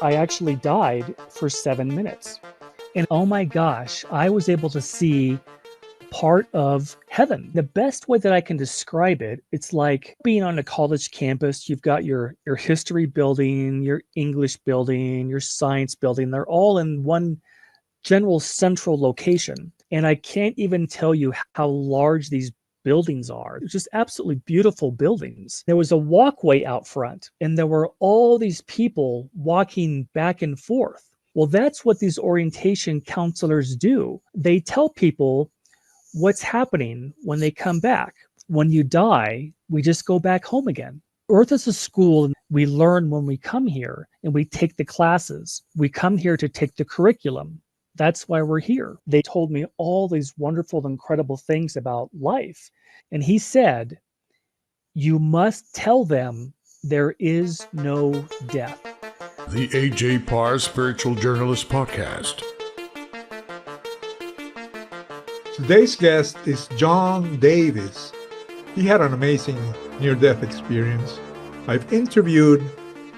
I actually died for 7 minutes. And oh my gosh, I was able to see part of heaven. The best way that I can describe it, it's like being on a college campus. You've got your history building, your English building, your science building. They're all in one general central location. And I can't even tell you how large these buildings are. It's just absolutely beautiful buildings. There was a walkway out front, and there were all these people walking back and forth. Well, that's what these orientation counselors do. They tell people what's happening when they come back. When you die, we just go back home again. Earth is a school, and we learn when we come here and we take the classes. We come here to take the curriculum. That's why we're here. They told me all these wonderful, incredible things about life. And he said, you must tell them there is no death. The A.J. Parr Spiritual Journalist Podcast. Today's guest is John Davis. He had an amazing near-death experience. I've interviewed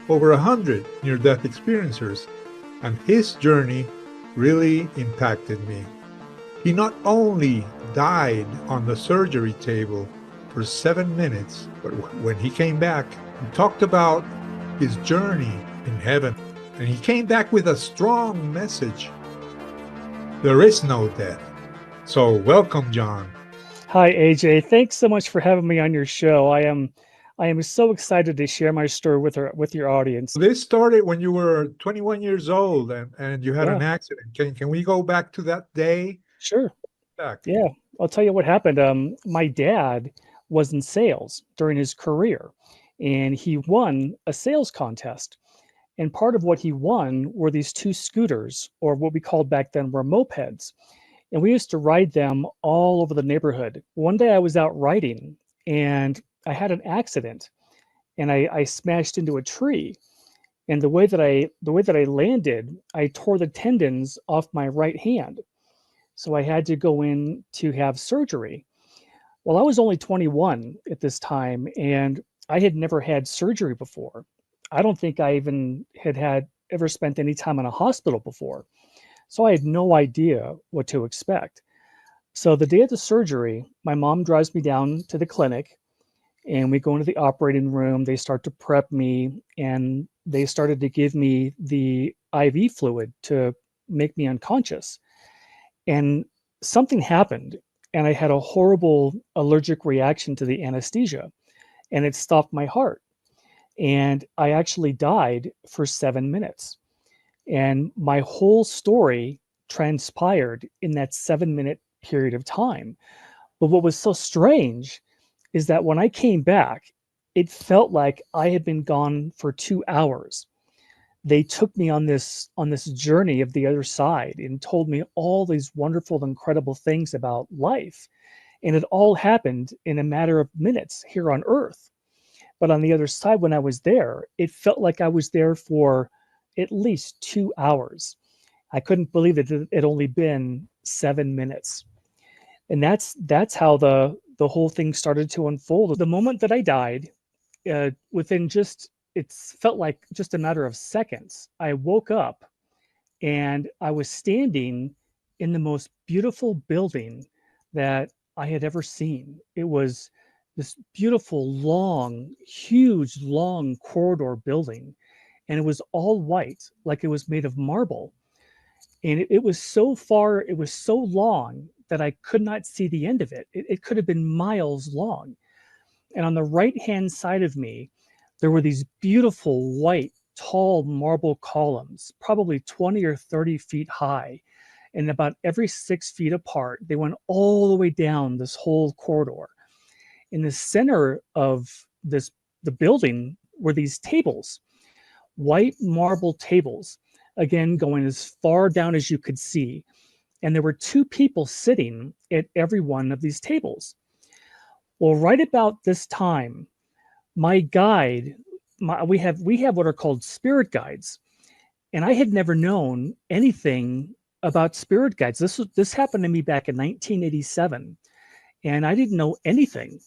over 100 near-death experiencers, and his journey really impacted me. He not only died on the surgery table for 7 minutes, but when he came back, he talked about his journey in heaven, and he came back with a strong message. There is no death. So welcome, John. Hi, AJ. Thanks so much for having me on your show. I am so excited to share my story with your audience. This started when you were 21 years old and you had an accident. Can we go back to that day? Sure. Back. Yeah, I'll tell you what happened. My dad was in sales during his career, and he won a sales contest. And part of what he won were these two scooters, or what we called back then were mopeds. And we used to ride them all over the neighborhood. One day I was out riding and I had an accident, and I smashed into a tree. And the way that I landed, I tore the tendons off my right hand. So I had to go in to have surgery. Well, I was only 21 at this time, and I had never had surgery before. I don't think I even had ever spent any time in a hospital before. So I had no idea what to expect. So the day of the surgery, my mom drives me down to the clinic, and we go into the operating room. They start to prep me, and they started to give me the IV fluid to make me unconscious. And something happened, and I had a horrible allergic reaction to the anesthesia, and it stopped my heart. And I actually died for 7 minutes. And my whole story transpired in that 7 minute period of time. But what was so strange is that when I came back, it felt like I had been gone for 2 hours. They took me on this journey of the other side and told me all these wonderful, incredible things about life. And it all happened in a matter of minutes here on Earth. But on the other side, when I was there, it felt like I was there for at least 2 hours. I couldn't believe it had only been 7 minutes. And that's how the whole thing started to unfold. The moment that I died, within it felt like just a matter of seconds, I woke up and I was standing in the most beautiful building that I had ever seen. It was this beautiful, long, huge, long corridor building. And it was all white, like it was made of marble. And it was so far, it was so long that I could not see the end of it. It could have been miles long. And on the right-hand side of me, there were these beautiful, white, tall marble columns, probably 20 or 30 feet high. And about every 6 feet apart, they went all the way down this whole corridor. In the center of the building were these tables, white marble tables, again, going as far down as you could see. And there were two people sitting at every one of these tables. Well, right about this time, my guide, we have what are called spirit guides. And I had never known anything about spirit guides. This happened to me back in 1987, and I didn't know anything.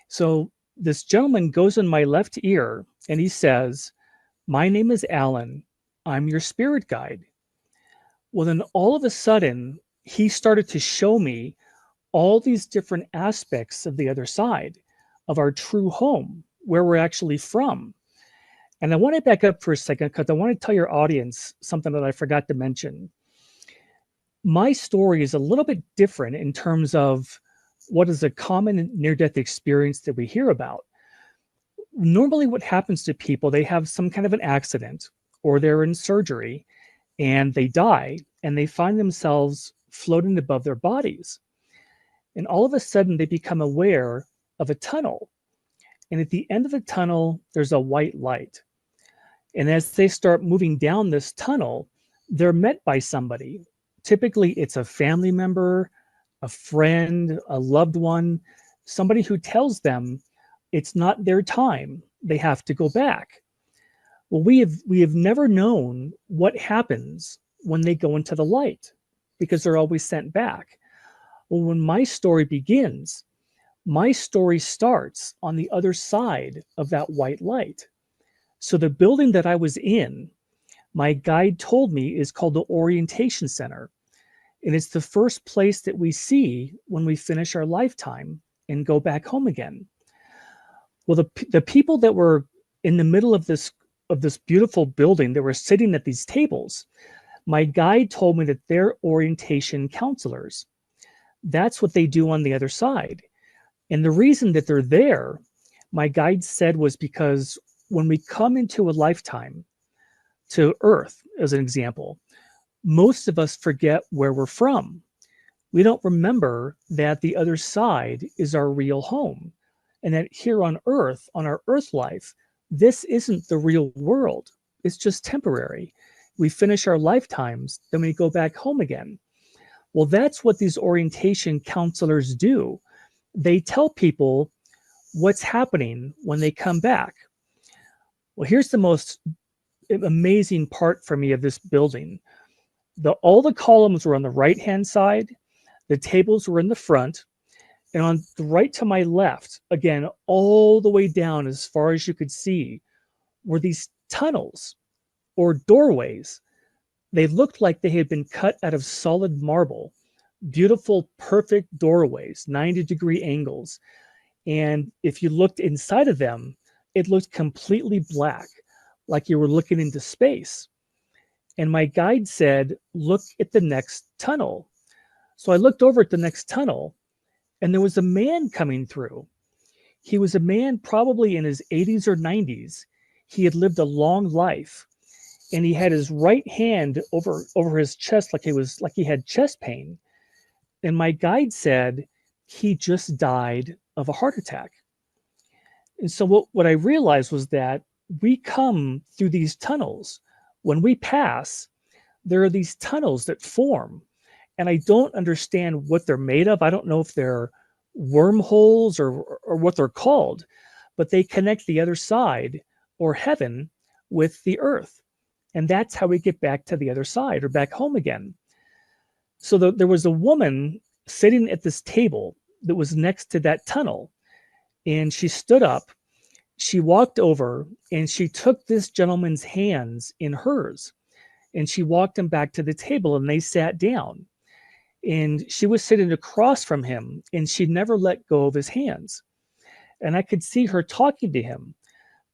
So this gentleman goes in my left ear and he says, "My name is Alan. I'm your spirit guide. Well, then all of a sudden, he started to show me all these different aspects of the other side, of our true home, where we're actually from. And I want to back up for a second because I want to tell your audience something that I forgot to mention. My story is a little bit different in terms of what is a common near death experience that we hear about. Normally, what happens to people, they have some kind of an accident or they're in surgery and they die and they find themselves floating above their bodies. And all of a sudden, they become aware of a tunnel. And at the end of the tunnel, there's a white light. And as they start moving down this tunnel, they're met by somebody. Typically, it's a family member, a friend, a loved one, somebody who tells them it's not their time. They have to go back. Well, we have never known what happens when they go into the light because they're always sent back. Well, when my story begins, my story starts on the other side of that white light. So the building that I was in, my guide told me is called the Orientation Center. And it's the first place that we see when we finish our lifetime and go back home again. Well, the people that were in the middle of this beautiful building that were sitting at these tables, my guide told me that they're orientation counselors. That's what they do on the other side. And the reason that they're there, my guide said, was because when we come into a lifetime to Earth, as an example, most of us forget where we're from. We don't remember that the other side is our real home. And that here on Earth, on our Earth life, this isn't the real world. It's just temporary. We finish our lifetimes, then we go back home again. Well, that's what these orientation counselors do. They tell people what's happening when they come back. Well, here's the most amazing part for me of this building. All the columns were on the right-hand side, the tables were in the front, and on the right to my left, again, all the way down as far as you could see, were these tunnels or doorways. They looked like they had been cut out of solid marble. Beautiful, perfect doorways, 90-degree angles. And if you looked inside of them, it looked completely black, like you were looking into space. And my guide said, look at the next tunnel. So I looked over at the next tunnel, and there was a man coming through. He was a man probably in his 80s or 90s. He had lived a long life, and he had his right hand over his chest like he had chest pain. And my guide said he just died of a heart attack. And so what I realized was that we come through these tunnels. When we pass, there are these tunnels that form. And I don't understand what they're made of. I don't know if they're wormholes or what they're called, but they connect the other side or heaven with the earth. And that's how we get back to the other side or back home again. So there was a woman sitting at this table that was next to that tunnel. And she stood up, she walked over, and she took this gentleman's hands in hers. And she walked him back to the table and they sat down. And she was sitting across from him and she never let go of his hands. And I could see her talking to him,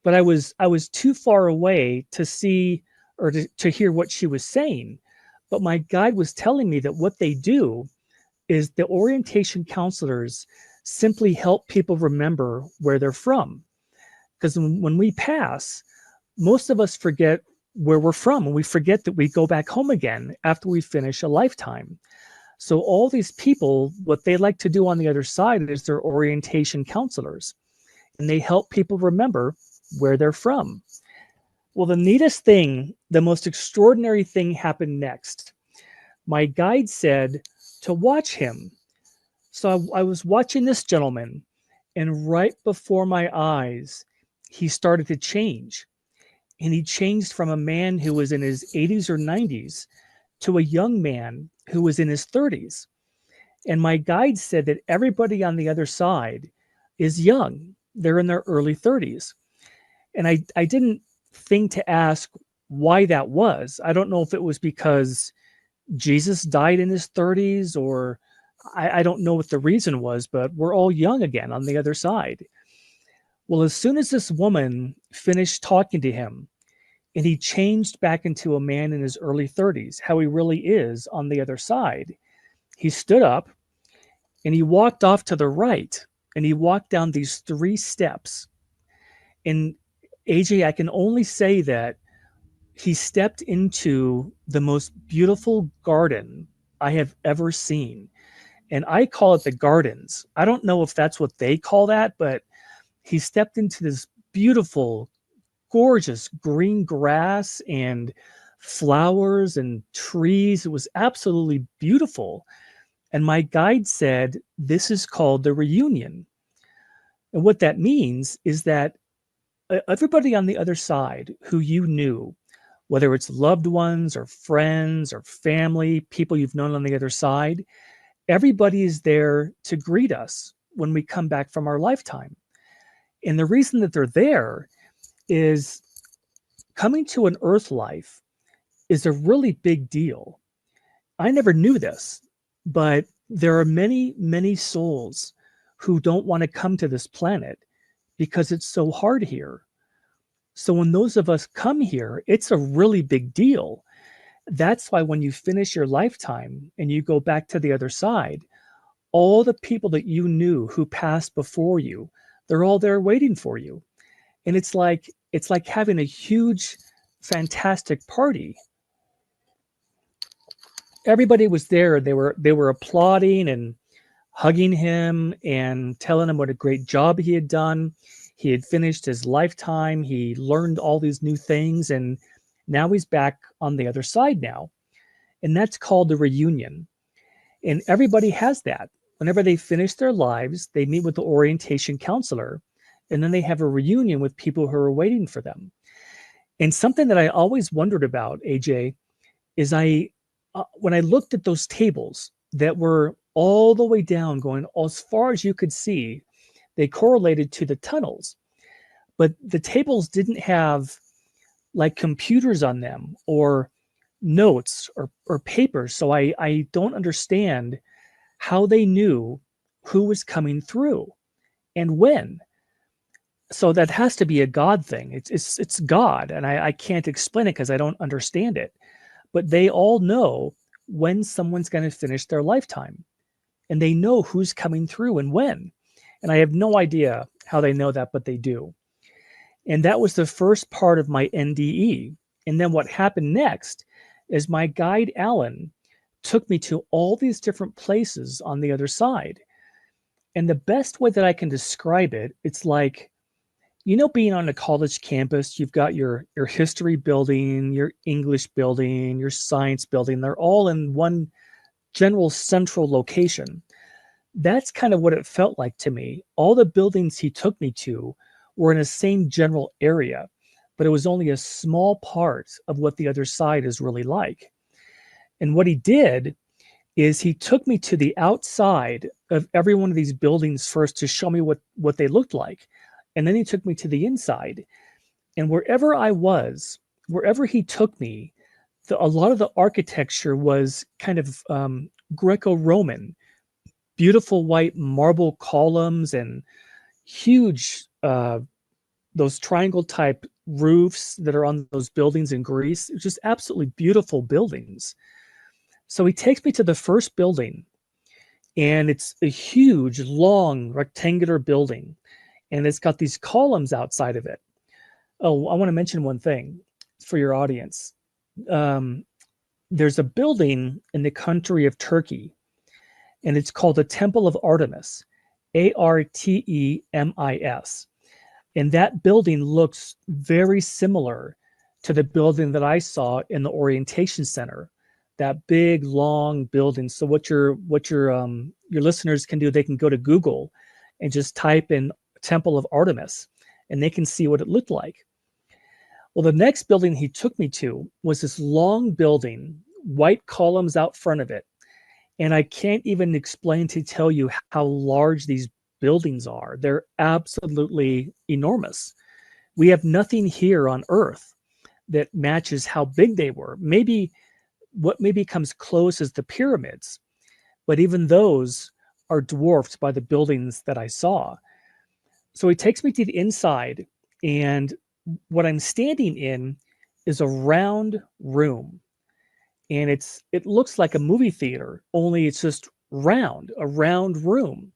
but I was too far away to see or to hear what she was saying. But my guide was telling me that what they do is the orientation counselors simply help people remember where they're from. Because when we pass, most of us forget where we're from and we forget that we go back home again after we finish a lifetime. So all these people, what they like to do on the other side is they're orientation counselors, and they help people remember where they're from. Well, the neatest thing, the most extraordinary thing happened next. My guide said to watch him. So I was watching this gentleman, and right before my eyes, he started to change. And he changed from a man who was in his 80s or 90s to a young man who was in his 30s. And my guide said that everybody on the other side is young. They're in their early 30s. And I didn't think to ask why that was. I don't know if it was because Jesus died in his 30s, or I don't know what the reason was, but we're all young again on the other side. Well, as soon as this woman finished talking to him and he changed back into a man in his early 30s, how he really is on the other side, he stood up and he walked off to the right and he walked down these 3 steps. And AJ, I can only say that he stepped into the most beautiful garden I have ever seen. And I call it the gardens. I don't know if that's what they call that, but he stepped into this beautiful, gorgeous green grass and flowers and trees. It was absolutely beautiful. And my guide said, this is called the reunion. And what that means is that everybody on the other side who you knew, whether it's loved ones or friends or family, people you've known on the other side, everybody is there to greet us when we come back from our lifetime. And the reason that they're there is coming to an earth life is a really big deal. I never knew this, but there are many, many souls who don't want to come to this planet because it's so hard here. So when those of us come here, it's a really big deal. That's why when you finish your lifetime and you go back to the other side, all the people that you knew who passed before you, they're all there waiting for you. And it's like having a huge, fantastic party. Everybody was there. They were applauding and hugging him and telling him what a great job he had done. He had finished his lifetime. He learned all these new things, and now he's back on the other side now. And that's called the reunion. And everybody has that. Whenever they finish their lives, they meet with the orientation counselor, and then they have a reunion with people who are waiting for them. And something that I always wondered about, AJ, is when I looked at those tables that were all the way down, going as far as you could see, they correlated to the tunnels. But the tables didn't have like computers on them or notes or papers. So I don't understand how they knew who was coming through and when. So that has to be a God thing. It's God, and I can't explain it because I don't understand it. But they all know when someone's going to finish their lifetime, and they know who's coming through and when. And I have no idea how they know that, but they do. And that was the first part of my NDE. And then what happened next is my guide Alan took me to all these different places on the other side. And the best way that I can describe it, it's like, being on a college campus, you've got your history building, your English building, your science building. They're all in one general central location. That's kind of what it felt like to me. All the buildings he took me to were in the same general area, but it was only a small part of what the other side is really like. And what he did is he took me to the outside of every one of these buildings first to show me what they looked like. And then he took me to the inside. And wherever I was, wherever he took me, a lot of the architecture was kind of Greco-Roman, beautiful white marble columns and huge, those triangle type roofs that are on those buildings in Greece. It's just absolutely beautiful buildings. So he takes me to the first building, and it's a huge, long, rectangular building, and it's got these columns outside of it. Oh, I want to mention one thing for your audience. There's a building in the country of Turkey, and it's called the Temple of Artemis, Artemis. And that building looks very similar to the building that I saw in the orientation center, that big, long building. So what your listeners can do, they can go to Google and just type in Temple of Artemis, and they can see what it looked like. Well, the next building he took me to was this long building, white columns out front of it. And I can't even explain to tell you how large these buildings are. They're absolutely enormous. We have nothing here on Earth that matches how big they were. Maybe what maybe comes close is the pyramids, but even those are dwarfed by the buildings that I saw. So he takes me to the inside, and what I'm standing in is a round room, and it looks like a movie theater, only it's just round, a round room.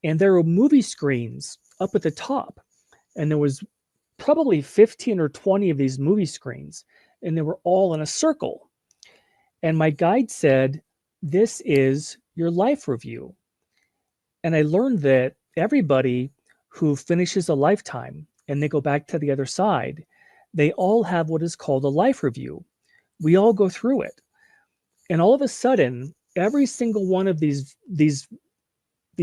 And there were movie screens up at the top, and there was probably 15 or 20 of these movie screens, and they were all in a circle. And my guide said, "This is your life review." And I learned that everybody who finishes a lifetime and they go back to the other side, they all have what is called a life review. We all go through it. And all of a sudden, every single one of these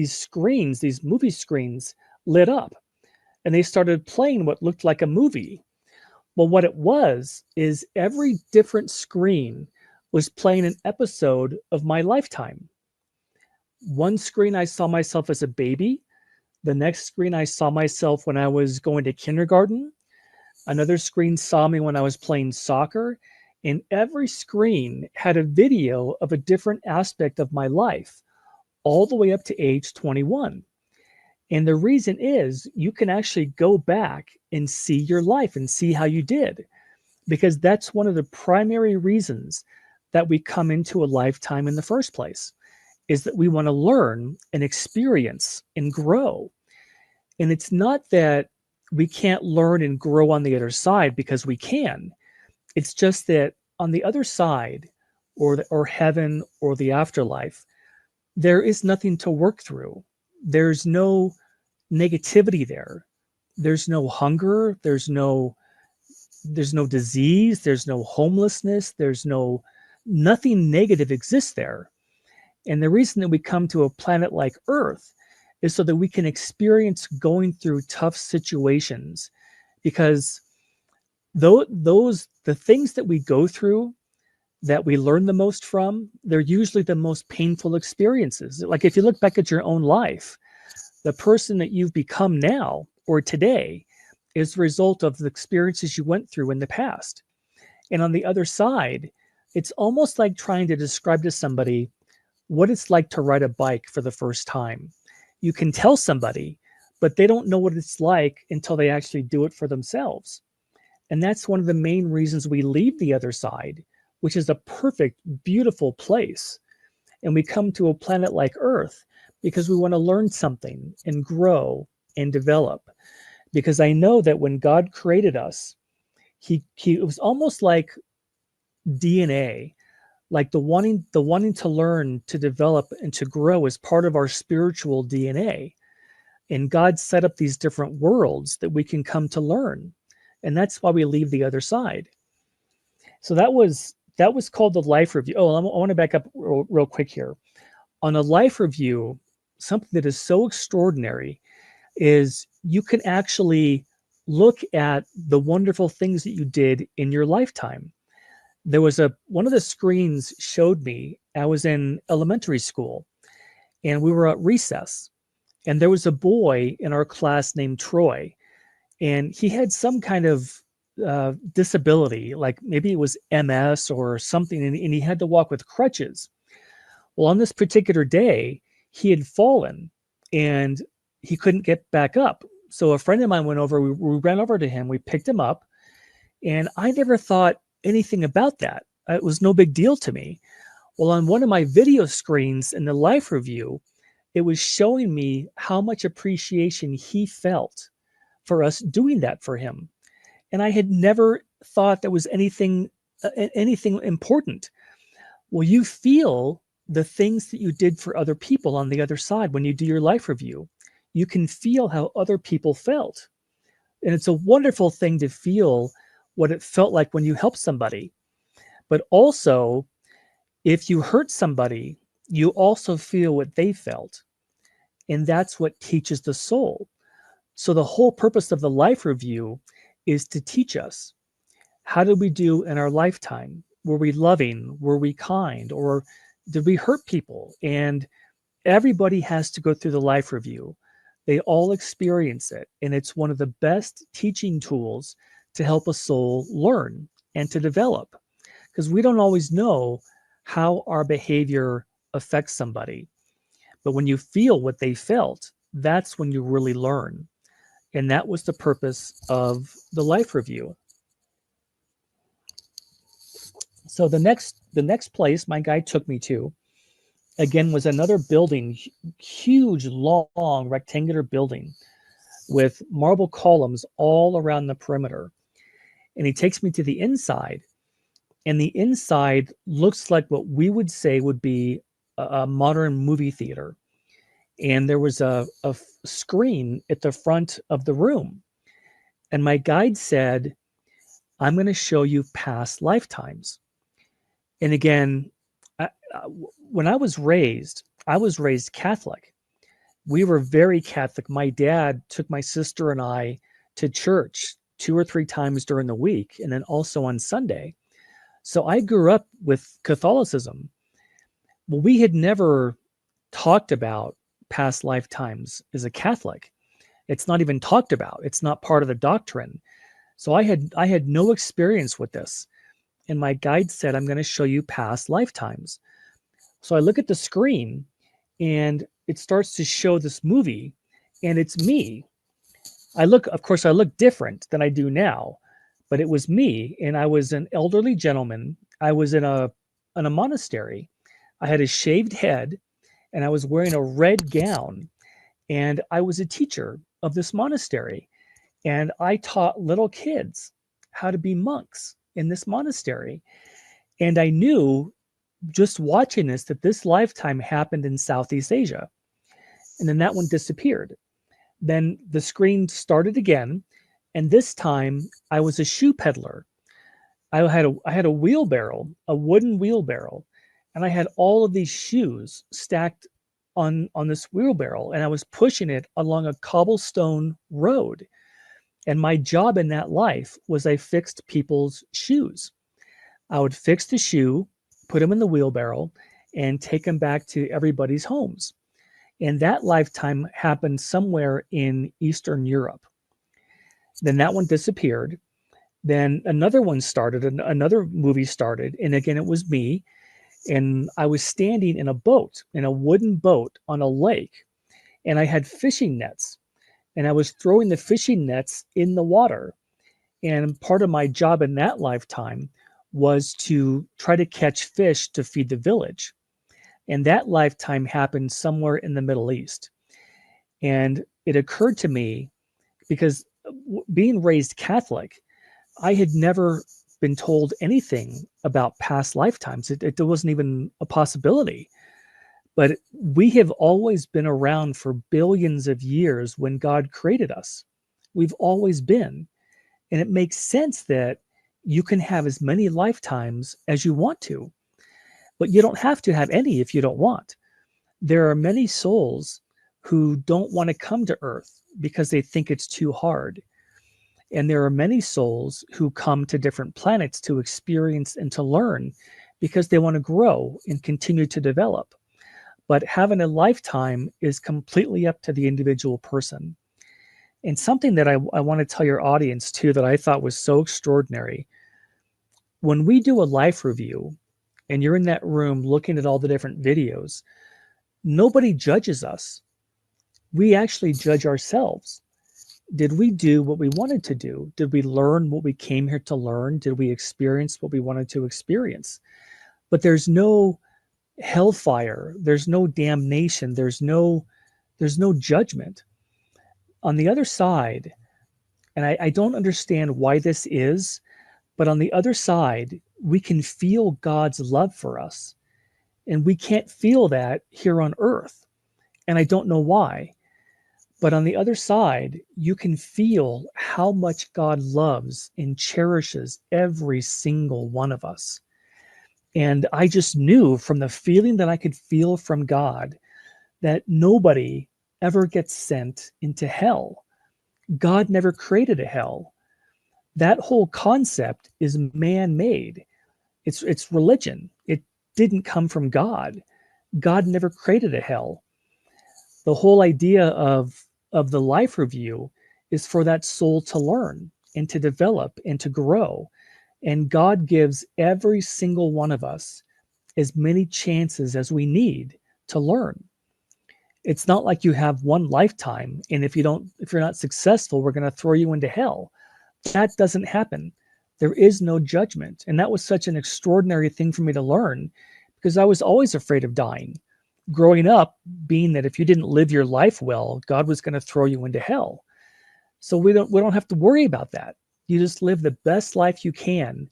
screens, these movie screens, lit up, and they started playing what looked like a movie. Well, what it was is every different screen was playing an episode of my lifetime. One screen I saw myself as a baby. The next screen I saw myself when I was going to kindergarten. Another screen saw me when I was playing soccer. And every screen had a video of a different aspect of my life, all the way up to age 21. And the reason is you can actually go back and see your life and see how you did, because that's one of the primary reasons that we come into a lifetime in the first place, is that we want to learn and experience and grow. And it's not that we can't learn and grow on the other side, because we can. It's just that on the other side, or heaven or the afterlife, there is nothing to work through. There's no negativity there. There's no hunger. There's no disease. There's no homelessness. Nothing negative exists there. And the reason that we come to a planet like Earth is so that we can experience going through tough situations, because the things that we go through, that we learn the most from, they're usually the most painful experiences. Like if you look back at your own life, the person that you've become now or today is the result of the experiences you went through in the past. And on the other side, it's almost like trying to describe to somebody what it's like to ride a bike for the first time. You can tell somebody, but they don't know what it's like until they actually do it for themselves. And that's one of the main reasons we leave the other side, which is a perfect, beautiful place. And we come to a planet like Earth because we want to learn something and grow and develop. Because I know that when God created us, it was almost like DNA, like the wanting to learn, to develop, and to grow is part of our spiritual DNA. And God set up these different worlds that we can come to learn. And that's why we leave the other side. So that was called the life review. Oh, I want to back up real quick here. On a life review, something that is so extraordinary is you can actually look at the wonderful things that you did in your lifetime. There was one of the screens showed me, I was in elementary school and we were at recess, and there was a boy in our class named Troy, and he had some kind of disability, like maybe it was MS or something, and he had to walk with crutches. Well, on this particular day, he had fallen and he couldn't get back up. So a friend of mine went over, we ran over to him, we picked him up, and I never thought anything about that. It was no big deal to me. Well, on one of my video screens in the life review, it was showing me how much appreciation he felt for us doing that for him. And I had never thought that was anything important. Well, you feel the things that you did for other people on the other side when you do your life review. You can feel how other people felt. And it's a wonderful thing to feel what it felt like when you helped somebody. But also, if you hurt somebody, you also feel what they felt. And that's what teaches the soul. So the whole purpose of the life review is to teach us, how did we do in our lifetime? Were we loving? Were we kind? Or did we hurt people? And everybody has to go through the life review. They all experience it. And it's one of the best teaching tools to help a soul learn. and to develop, because we don't always know how our behavior affects somebody. But when you feel what they felt, that's when you really learn. And that was the purpose of the life review. So the next place my guide took me to again was another building, huge, long, rectangular building with marble columns all around the perimeter. And he takes me to the inside, and the inside looks like what we would say would be a modern movie theater. And there was a screen at the front of the room. And my guide said, I'm going to show you past lifetimes. And again, when I was raised Catholic. We were very Catholic. My dad took my sister and I to church 2 or 3 times during the week, and then also on Sunday. So I grew up with Catholicism. Well, we had never talked about past lifetimes as a Catholic. It's not even talked about. It's not part of the doctrine. So I had no experience with this. And my guide said, I'm going to show you past lifetimes. So I look at the screen and it starts to show this movie, and it's me. Of course, I look different than I do now, but it was me, and I was an elderly gentleman. I was in a monastery. I had a shaved head, and I was wearing a red gown, and I was a teacher of this monastery, and I taught little kids how to be monks in this monastery. And I knew just watching this that this lifetime happened in Southeast Asia. And then that one disappeared. Then the screen started again, and this time I was a shoe peddler. I had a wheelbarrow, a wooden wheelbarrow, and I had all of these shoes stacked on this wheelbarrow, and I was pushing it along a cobblestone road. And my job in that life was I fixed people's shoes. I would fix the shoe, put them in the wheelbarrow, and take them back to everybody's homes. And that lifetime happened somewhere in Eastern Europe. Then that one disappeared. Then another one started, another movie started. And again, it was me. And I was standing in a boat, in a wooden boat on a lake. And I had fishing nets. And I was throwing the fishing nets in the water. And part of my job in that lifetime was to try to catch fish to feed the village. And that lifetime happened somewhere in the Middle East. And it occurred to me because being raised Catholic, I had never been told anything about past lifetimes. It wasn't even a possibility. But we have always been around for billions of years when God created us. We've always been. And it makes sense that you can have as many lifetimes as you want to, but you don't have to have any if you don't want. There are many souls who don't want to come to Earth because they think it's too hard. And there are many souls who come to different planets to experience and to learn because they want to grow and continue to develop. But having a lifetime is completely up to the individual person. And something that I want to tell your audience too that I thought was so extraordinary. When we do a life review and you're in that room looking at all the different videos, nobody judges us. We actually judge ourselves. Did we do what we wanted to do? Did we learn what we came here to learn? Did we experience what we wanted to experience? But there's no hellfire. There's no damnation. There's no judgment. On the other side, and I don't understand why this is, but on the other side, we can feel God's love for us. And we can't feel that here on earth. And I don't know why. But on the other side, you can feel how much God loves and cherishes every single one of us. And I just knew from the feeling that I could feel from God that nobody ever gets sent into hell. God never created a hell. That whole concept is man-made. It's religion. It didn't come from God. God never created a hell. The whole idea of the life review is for that soul to learn and to develop and to grow. And God gives every single one of us as many chances as we need to learn. It's not like you have one lifetime, and if you're not successful, we're going to throw you into hell. That doesn't happen. There is no judgment. And that was such an extraordinary thing for me to learn, because I was always afraid of dying. Growing up, being that if you didn't live your life well, God was going to throw you into hell. So we don't have to worry about that. You just live the best life you can,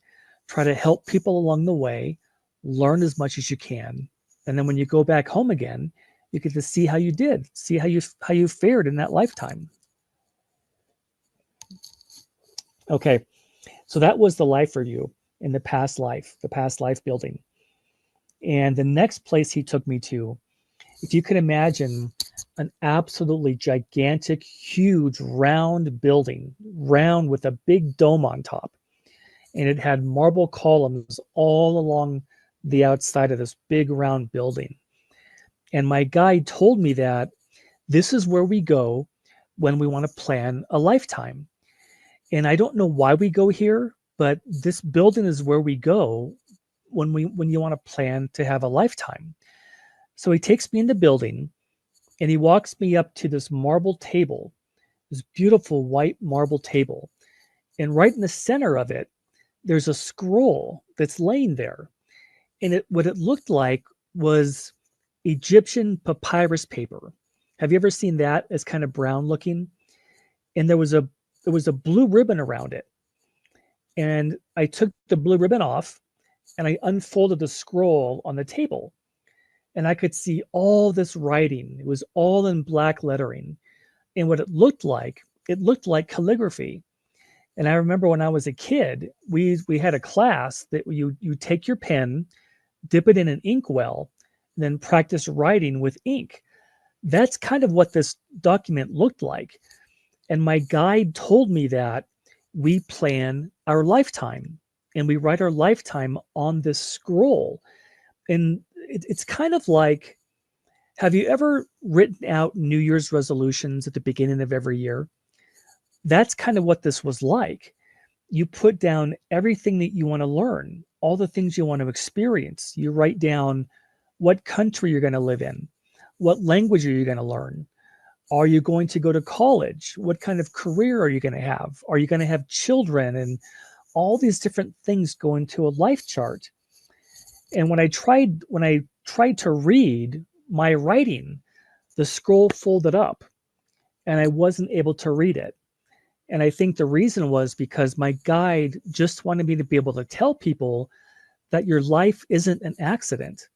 try to help people along the way, learn as much as you can, and then when you go back home again, you get to see how you did, see how you fared in that lifetime. Okay, so that was the life review in the past life building. And the next place he took me to, if you can imagine an absolutely gigantic, huge, round building, round with a big dome on top. And it had marble columns all along the outside of this big round building. And my guide told me that this is where we go when we want to plan a lifetime. And I don't know why we go here, but this building is where we go when you want to plan to have a lifetime. So he takes me in the building and he walks me up to this marble table, this beautiful white marble table. And right in the center of it, there's a scroll that's laying there. And what it looked like was Egyptian papyrus paper. Have you ever seen that? It's kind of brown looking. And there was a blue ribbon around it. And I took the blue ribbon off and I unfolded the scroll on the table. And I could see all this writing. It was all in black lettering. And what it looked like calligraphy. And I remember when I was a kid, we had a class that you take your pen, dip it in an inkwell, and then practice writing with ink. That's kind of what this document looked like. And my guide told me that we plan our lifetime and we write our lifetime on this scroll. And it's kind of like, have you ever written out New Year's resolutions at the beginning of every year? That's kind of what this was like. You put down everything that you want to learn, all the things you want to experience. You write down what country you're going to live in, what language are you going to learn, are you going to go to college, what kind of career are you going to have, are you going to have children, and all these different things go into a life chart. And when I tried to read my writing, the scroll folded up and I wasn't able to read it. And I think the reason was because my guide just wanted me to be able to tell people that your life isn't an accident.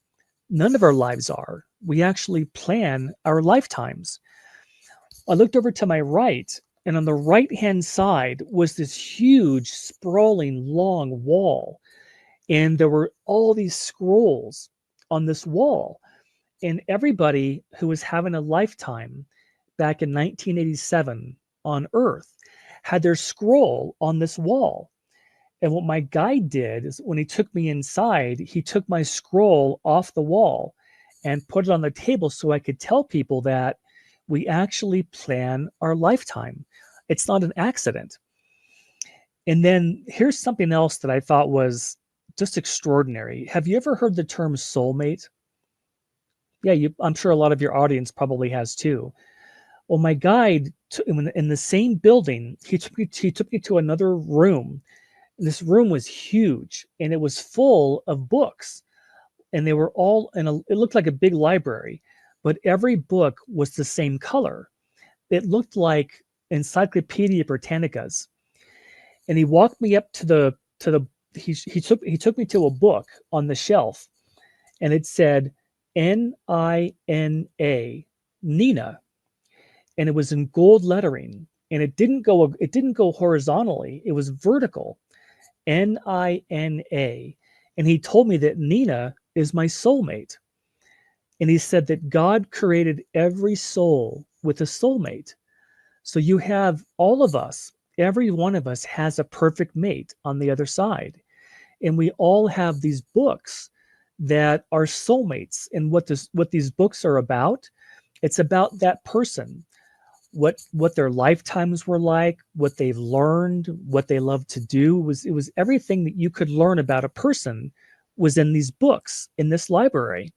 None of our lives are. We actually plan our lifetimes. I looked over to my right, and on the right hand side was this huge, sprawling, long wall. And there were all these scrolls on this wall. And everybody who was having a lifetime back in 1987 on Earth had their scroll on this wall. And what my guide did is when he took me inside, he took my scroll off the wall and put it on the table so I could tell people that we actually plan our lifetime. It's not an accident. And then here's something else that I thought was just extraordinary. Have you ever heard the term soulmate? Yeah, I'm sure a lot of your audience probably has too. Well, my guide in the same building, he took me to another room. This room was huge and it was full of books, and they were all it looked like a big library, but every book was the same color. It looked like Encyclopedia Britannicas. And he walked me up to the he took me to a book on the shelf, and it said Nina, Nina, and it was in gold lettering, and it didn't go horizontally, it was vertical. Nina. And he told me that Nina is my soulmate. And he said that God created every soul with a soulmate. So you have all of us, every one of us has a perfect mate on the other side. And we all have these books that are soulmates. And what these books are about, it's about that person. what their lifetimes were like, what they've learned, what they love to do. It was everything that you could learn about a person was in these books in this library.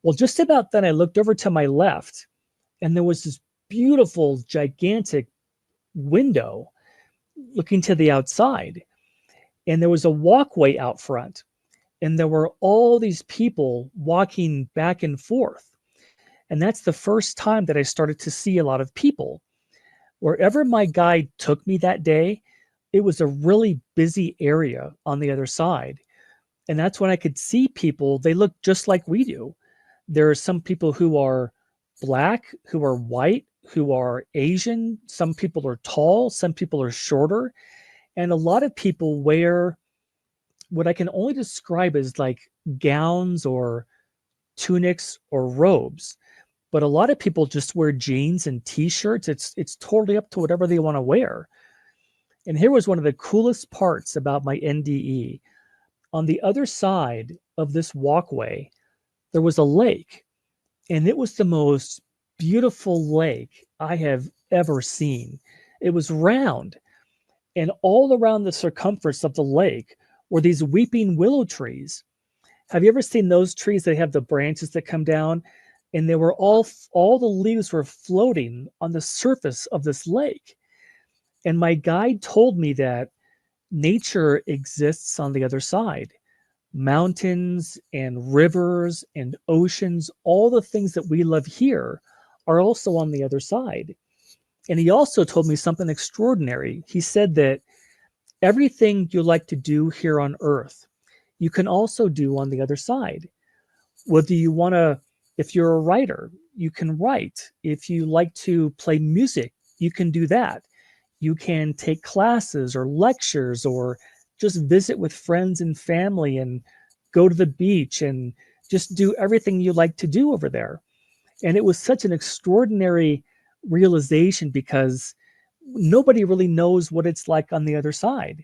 Well, just about then I looked over to my left and there was this beautiful, gigantic window looking to the outside. And there was a walkway out front. And there were all these people walking back and forth. And that's the first time that I started to see a lot of people. Wherever my guide took me that day, it was a really busy area on the other side. And that's when I could see people. They look just like we do. There are some people who are black, who are white, who are Asian. Some people are tall, some people are shorter. And a lot of people wear what I can only describe as like gowns or tunics or robes. But a lot of people just wear jeans and t-shirts. It's totally up to whatever they want to wear. And here was one of the coolest parts about my NDE. On the other side of this walkway, there was a lake, and it was the most beautiful lake I have ever seen. It was round, and all around the circumference of the lake were these weeping willow trees. Have you ever seen those trees that have the branches that come down? And they were all the leaves were floating on the surface of this lake. And my guide told me that nature exists on the other side. Mountains and rivers and oceans, all the things that we love here are also on the other side. And he also told me something extraordinary. He said that everything you like to do here on earth, you can also do on the other side. Whether you want to, if you're a writer, you can write. If you like to play music, you can do that. You can take classes or lectures or just visit with friends and family and go to the beach and just do everything you like to do over there. And it was such an extraordinary realization because nobody really knows what it's like on the other side.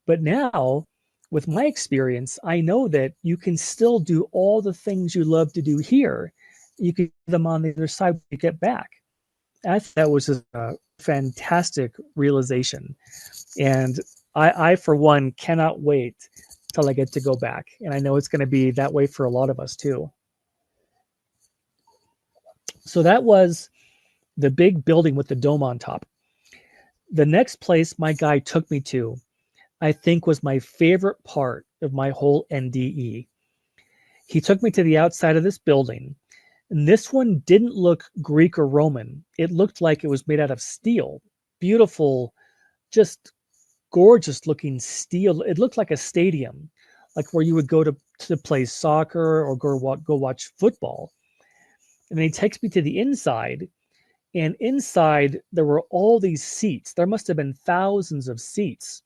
But now, with my experience, I know that you can still do all the things you love to do here. You can do them on the other side when you get back. I thought that was a fantastic realization. And for one, cannot wait till I get to go back. And I know it's going to be that way for a lot of us too. So that was the big building with the dome on top. The next place my guide took me to, I think, was my favorite part of my whole NDE. He took me to the outside of this building, and this one didn't look Greek or Roman. It looked like it was made out of steel. Beautiful, just gorgeous looking steel. It looked like a stadium, like where you would go to play soccer or go watch football. And then he takes me to the inside, and inside there were all these seats. There must have been thousands of seats,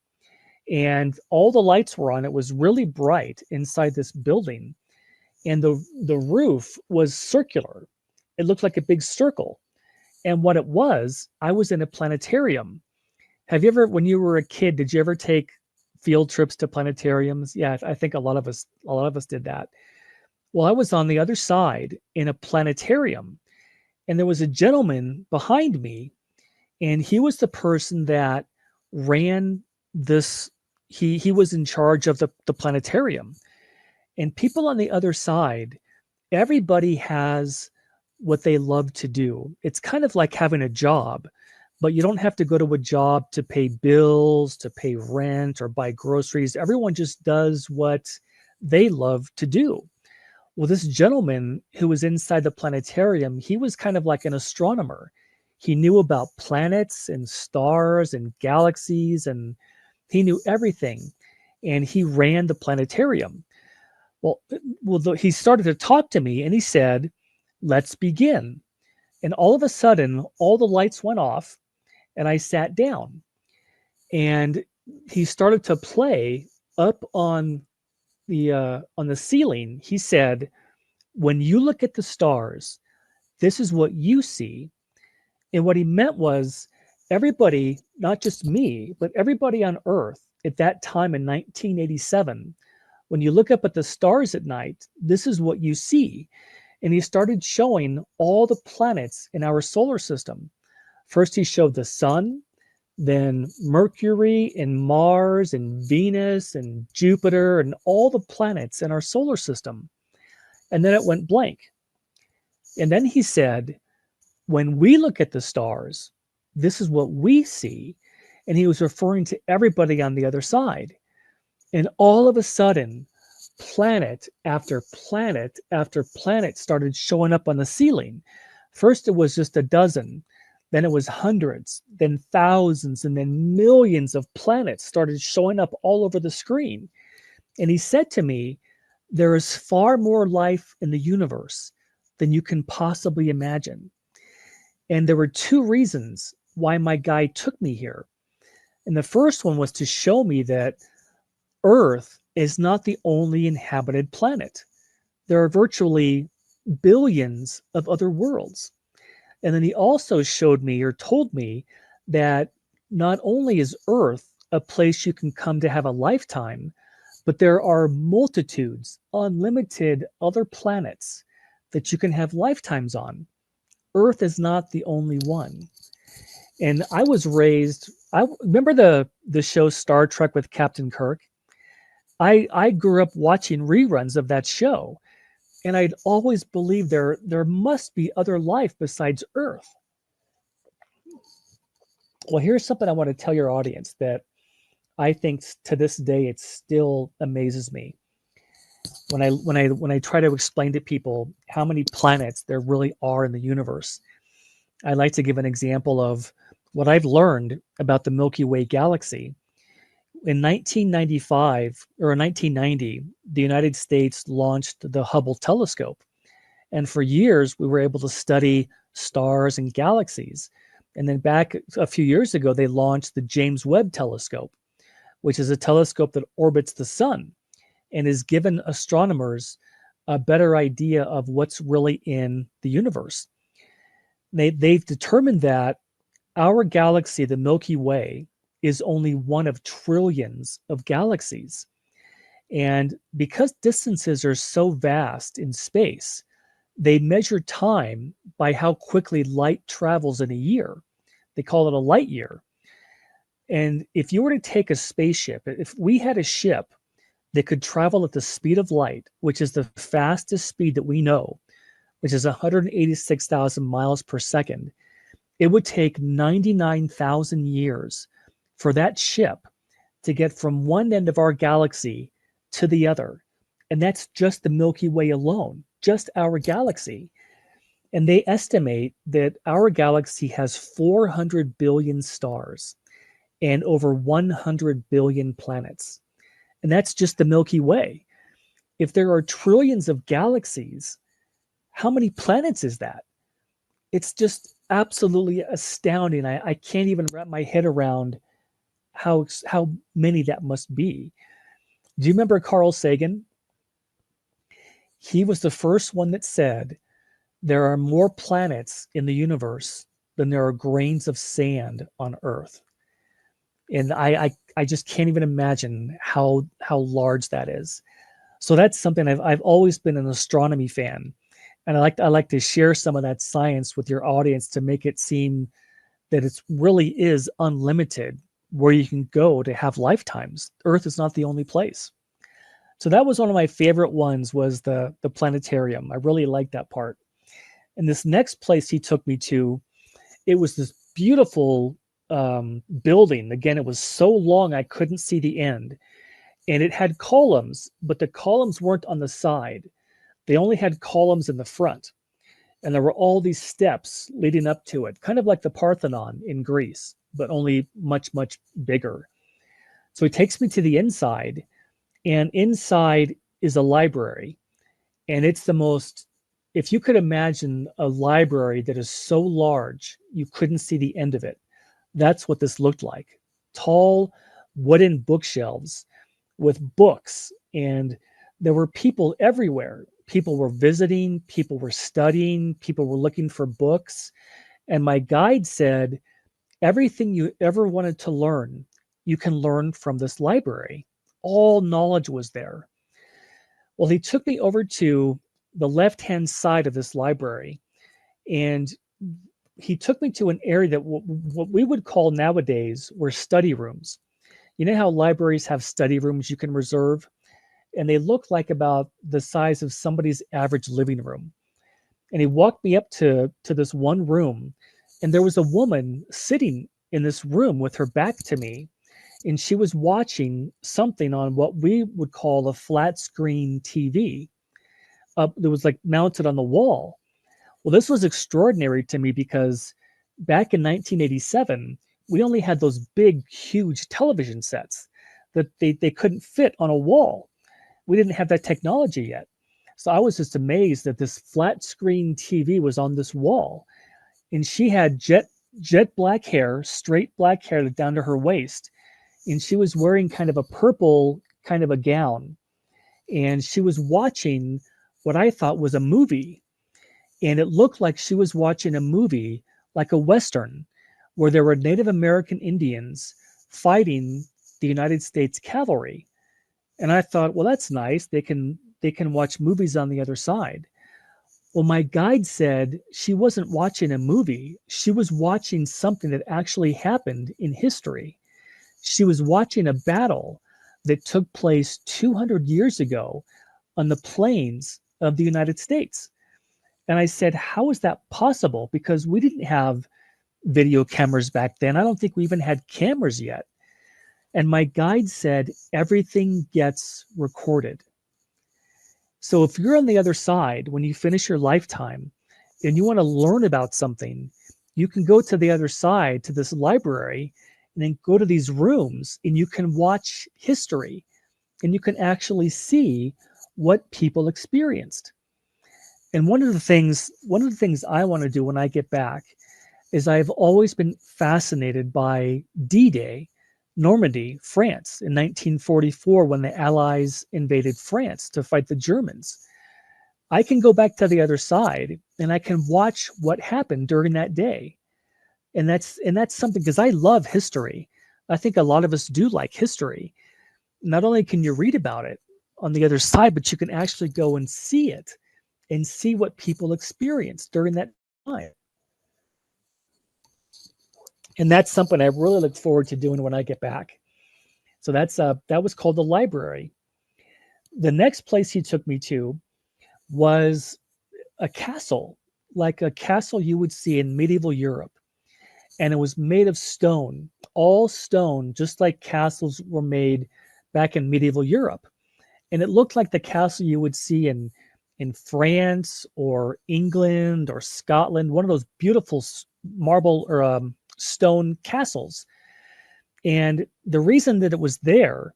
and all the lights were on. It was really bright inside this building, and the roof was circular. It looked like a big circle. And what it was, I was in a planetarium. Have you ever, when you were a kid, did you ever take field trips to planetariums? Yeah, I think a lot of us did that. Well, I was on the other side in a planetarium, and there was a gentleman behind me, and he was the person that ran this. He was in charge of the planetarium. And people on the other side, everybody has what they love to do. It's kind of like having a job, but you don't have to go to a job to pay bills, to pay rent, or buy groceries. Everyone just does what they love to do. Well, this gentleman who was inside the planetarium, he was kind of like an astronomer. He knew about planets and stars and galaxies, and he knew everything. And he ran the planetarium. He started to talk to me and he said, "Let's begin." And all of a sudden, all the lights went off and I sat down. And he started to play up on the ceiling. He said, "When you look at the stars, this is what you see." And what he meant was everybody, not just me, but everybody on Earth at that time in 1987, when you look up at the stars at night, this is what you see. And he started showing all the planets in our solar system. First, he showed the sun, then Mercury and Mars and Venus and Jupiter and all the planets in our solar system. And then it went blank. And then he said, when we look at the stars, this is what we see. And he was referring to everybody on the other side. And all of a sudden, planet after planet after planet started showing up on the ceiling. First, it was just a dozen, then it was hundreds, then thousands, and then millions of planets started showing up all over the screen. And he said to me, there is far more life in the universe than you can possibly imagine. And there were two reasons why my guide took me here. And the first one was to show me that Earth is not the only inhabited planet. There are virtually billions of other worlds. And then he also showed me or told me that not only is Earth a place you can come to have a lifetime, but there are multitudes, unlimited other planets that you can have lifetimes on. Earth is not the only one. And I was raised, I remember the show Star Trek with Captain Kirk. I grew up watching reruns of that show, and I'd always believed there must be other life besides Earth. Well, here's something I want to tell your audience that I think to this day it still amazes me. When I try to explain to people how many planets there really are in the universe, I like to give an example of what I've learned about the Milky Way galaxy. In 1995 or 1990, the United States launched the Hubble telescope. And for years, we were able to study stars and galaxies. And then back a few years ago, they launched the James Webb telescope, which is a telescope that orbits the sun and has given astronomers a better idea of what's really in the universe. They've determined that our galaxy, the Milky Way, is only one of trillions of galaxies. And because distances are so vast in space, they measure time by how quickly light travels in a year. They call it a light year. And if you were to take a spaceship, if we had a ship that could travel at the speed of light, which is the fastest speed that we know, which is 186,000 miles per second, it would take 99,000 years for that ship to get from one end of our galaxy to the other. And that's just the Milky Way alone, just our galaxy. And they estimate that our galaxy has 400 billion stars and over 100 billion planets. And that's just the Milky Way. If there are trillions of galaxies, how many planets is that? It's just absolutely astounding. I can't even wrap my head around how many that must be. Do you remember Carl Sagan? He was the first one that said there are more planets in the universe than there are grains of sand on Earth. And I just can't even imagine how large that is. So that's something I've always been an astronomy fan. And I like to share some of that science with your audience to make it seem that it really is unlimited where you can go to have lifetimes. Earth is not the only place. So that was one of my favorite ones, was the planetarium. I really liked that part. And this next place he took me to, it was this beautiful building. Again, it was so long I couldn't see the end. And it had columns, but the columns weren't on the side. They only had columns in the front. And there were all these steps leading up to it, kind of like the Parthenon in Greece, but only much, much bigger. So he takes me to the inside, and inside is a library. And it's the most, if you could imagine a library that is so large, you couldn't see the end of it. That's what this looked like. Tall wooden bookshelves with books, and there were people everywhere. People were visiting, people were studying, people were looking for books. And my guide said, everything you ever wanted to learn, you can learn from this library. All knowledge was there. Well, he took me over to the left-hand side of this library, and he took me to an area that what we would call nowadays were study rooms. You know how libraries have study rooms you can reserve? And they look like about the size of somebody's average living room. And he walked me up to this one room, and there was a woman sitting in this room with her back to me, and she was watching something on what we would call a flat screen TV that was like mounted on the wall. Well, this was extraordinary to me because back in 1987, we only had those big, huge television sets that they couldn't fit on a wall. We didn't have that technology yet. So I was just amazed that this flat screen TV was on this wall. And she had jet black hair, straight black hair down to her waist. And she was wearing kind of a purple kind of a gown. And she was watching what I thought was a movie. And it looked like she was watching a movie like a Western where there were Native American Indians fighting the United States cavalry. And I thought, well, that's nice. They can watch movies on the other side. Well, my guide said she wasn't watching a movie. She was watching something that actually happened in history. She was watching a battle that took place 200 years ago on the plains of the United States. And I said, how is that possible? Because we didn't have video cameras back then. I don't think we even had cameras yet. And my guide said, everything gets recorded. So if you're on the other side, when you finish your lifetime and you want to learn about something, you can go to the other side to this library and then go to these rooms and you can watch history and you can actually see what people experienced. And one of the things I want to do when I get back is I've always been fascinated by D-Day, Normandy, France in 1944 when the Allies invaded France to fight the Germans. I can go back to the other side and I can watch what happened during that day. And that's something because I love history. I think a lot of us do like history. Not only can you read about it on the other side, but you can actually go and see it and see what people experienced during that time. And that's something I really look forward to doing when I get back. So that was called the library. The next place he took me to was a castle, like a castle you would see in medieval Europe. And it was made of stone, all stone, just like castles were made back in medieval Europe. And it looked like the castle you would see in France or England or Scotland, one of those beautiful marble or stone castles. And the reason that it was there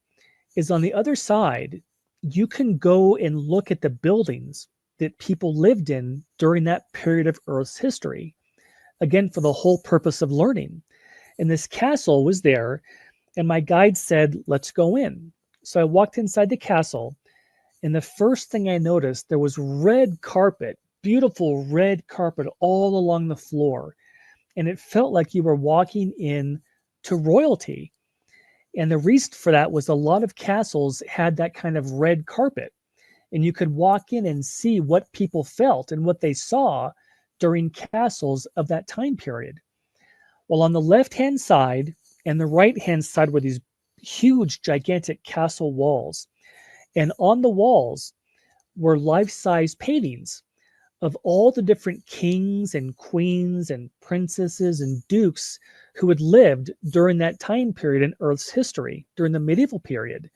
is on the other side, you can go and look at the buildings that people lived in during that period of Earth's history. Again, for the whole purpose of learning. And this castle was there, and my guide said, let's go in. So I walked inside the castle, and the first thing I noticed, there was red carpet, beautiful red carpet all along the floor. And it felt like you were walking in to royalty. And the reason for that was a lot of castles had that kind of red carpet. And you could walk in and see what people felt and what they saw during castles of that time period. Well, on the left-hand side and the right-hand side were these huge, gigantic castle walls. And on the walls were life-size paintings of all the different kings and queens and princesses and dukes who had lived during that time period in Earth's history, during the medieval period.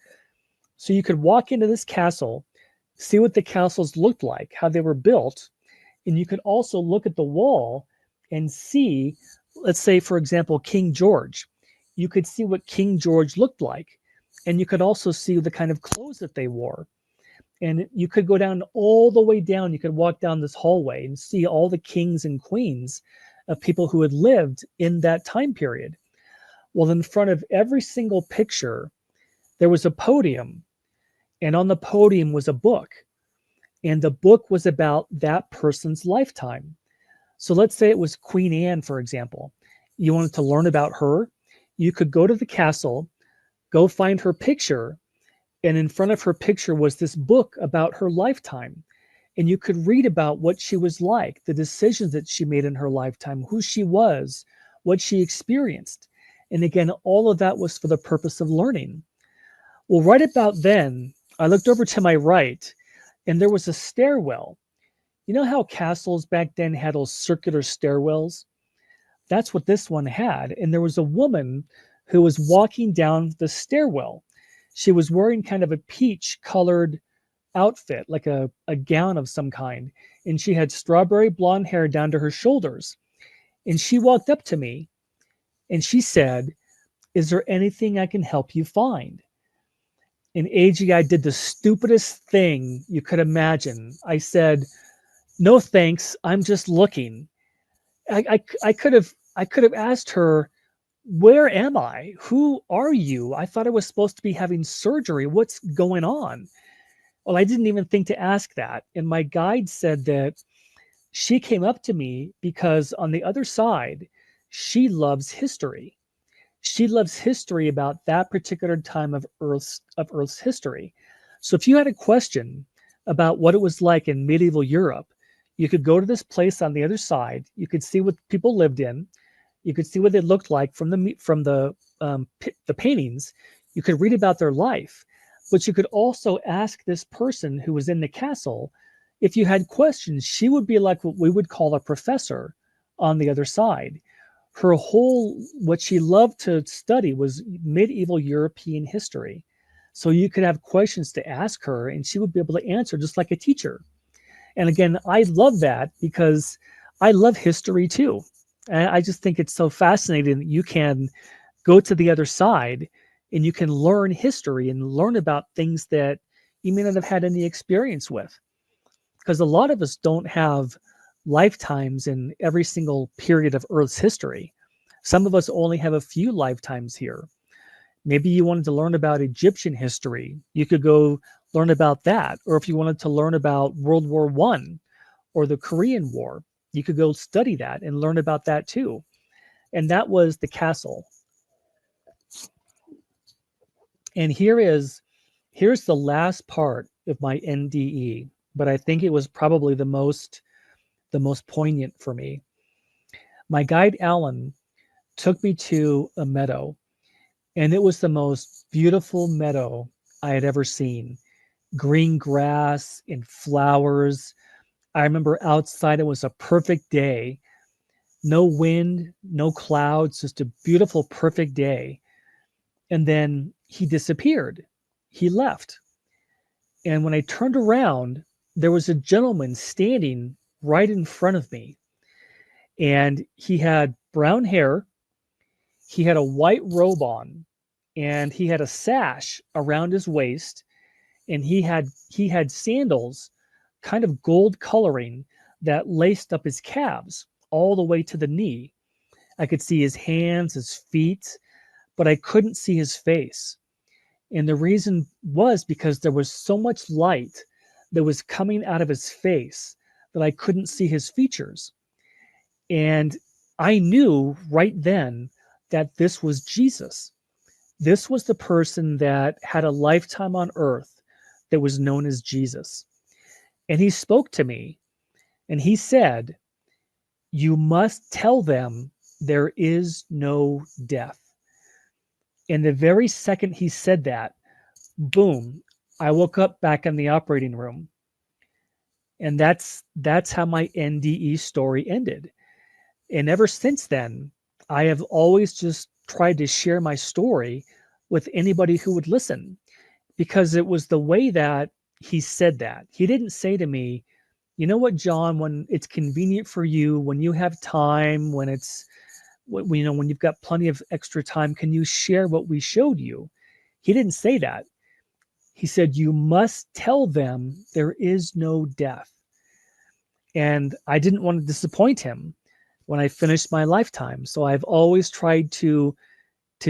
So you could walk into this castle, see what the castles looked like, how they were built, and you could also look at the wall and see, let's say, for example, King George. You could see what King George looked like, and you could also see the kind of clothes that they wore. And you could go down all the way down. You could walk down this hallway and see all the kings and queens of people who had lived in that time period. Well, in front of every single picture, there was a podium, and on the podium was a book. And the book was about that person's lifetime. So let's say it was Queen Anne, for example. You wanted to learn about her. You could go to the castle, go find her picture, and in front of her picture was this book about her lifetime. and you could read about what she was like, the decisions that she made in her lifetime, who she was, what she experienced. And again, all of that was for the purpose of learning. Well, right about then, I looked over to my right, and there was a stairwell. You know how castles back then had those circular stairwells? That's what this one had. And there was a woman who was walking down the stairwell. She was wearing kind of a peach colored outfit, like a gown of some kind. And she had strawberry blonde hair down to her shoulders. And she walked up to me and she said, "Is there anything I can help you find?" And AG, I did the stupidest thing you could imagine. I said, "No, thanks. I'm just looking." I could have asked her, "Where am I? Who are you? I thought I was supposed to be having surgery. What's going on?" Well, I didn't even think to ask that. And my guide said that she came up to me because on the other side, she loves history. She loves history about that particular time of Earth's history. So if you had a question about what it was like in medieval Europe, you could go to this place on the other side. You could see what people lived in. You could see what they looked like from the paintings. You could read about their life, but you could also ask this person who was in the castle if you had questions. She would be like what we would call a professor on the other side. Her whole what she loved to study was medieval European history. So you could have questions to ask her, and she would be able to answer just like a teacher. And again, I love that because I love history too. And I just think it's so fascinating that you can go to the other side and you can learn history and learn about things that you may not have had any experience with. Because a lot of us don't have lifetimes in every single period of Earth's history. Some of us only have a few lifetimes here. Maybe you wanted to learn about Egyptian history. You could go learn about that. Or if you wanted to learn about World War One or the Korean War, you could go study that and learn about that too. And that was the castle. And here's the last part of my NDE, but I think it was probably the most poignant for me. My guide Alan took me to a meadow, and it was the most beautiful meadow I had ever seen. Green grass and flowers. I remember outside it was a perfect day. No wind, no clouds, just a beautiful, perfect day. And then he disappeared. He left. And when I turned around, there was a gentleman standing right in front of me. And he had brown hair. He had a white robe on, and he had a sash around his waist, and he had sandals, kind of gold coloring, that laced up his calves all the way to the knee. I could see his hands, his feet, but I couldn't see his face. And the reason was because there was so much light that was coming out of his face that I couldn't see his features. And I knew right then that this was Jesus. This was the person that had a lifetime on earth that was known as Jesus. And he spoke to me and he said, "You must tell them there is no death." And the very second he said that, boom, I woke up back in the operating room. And that's how my NDE story ended. And ever since then, I have always just tried to share my story with anybody who would listen, because it was the way that he said that. He didn't say to me, "You know what, John, when it's convenient for you, when you have time, when you've got plenty of extra time, can you share what we showed you?" He didn't say that. He said, "You must tell them there is no death." And I didn't want to disappoint him when I finished my lifetime. So I've always tried to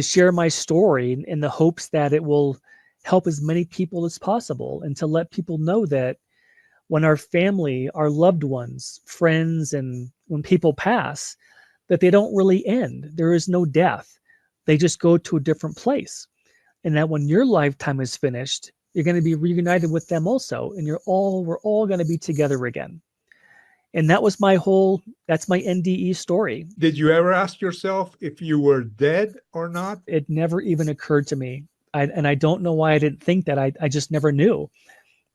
share my story in the hopes that it will help as many people as possible, and to let people know that when our family, our loved ones, friends, and when people pass, that they don't really end. There is no death. They just go to a different place. And that when your lifetime is finished, You're going to be reunited with them also, and we're all going to be together again. And that's my NDE story. Did you ever ask yourself if you were dead or not? It never even occurred to me. And I don't know why I didn't think that. I just never knew.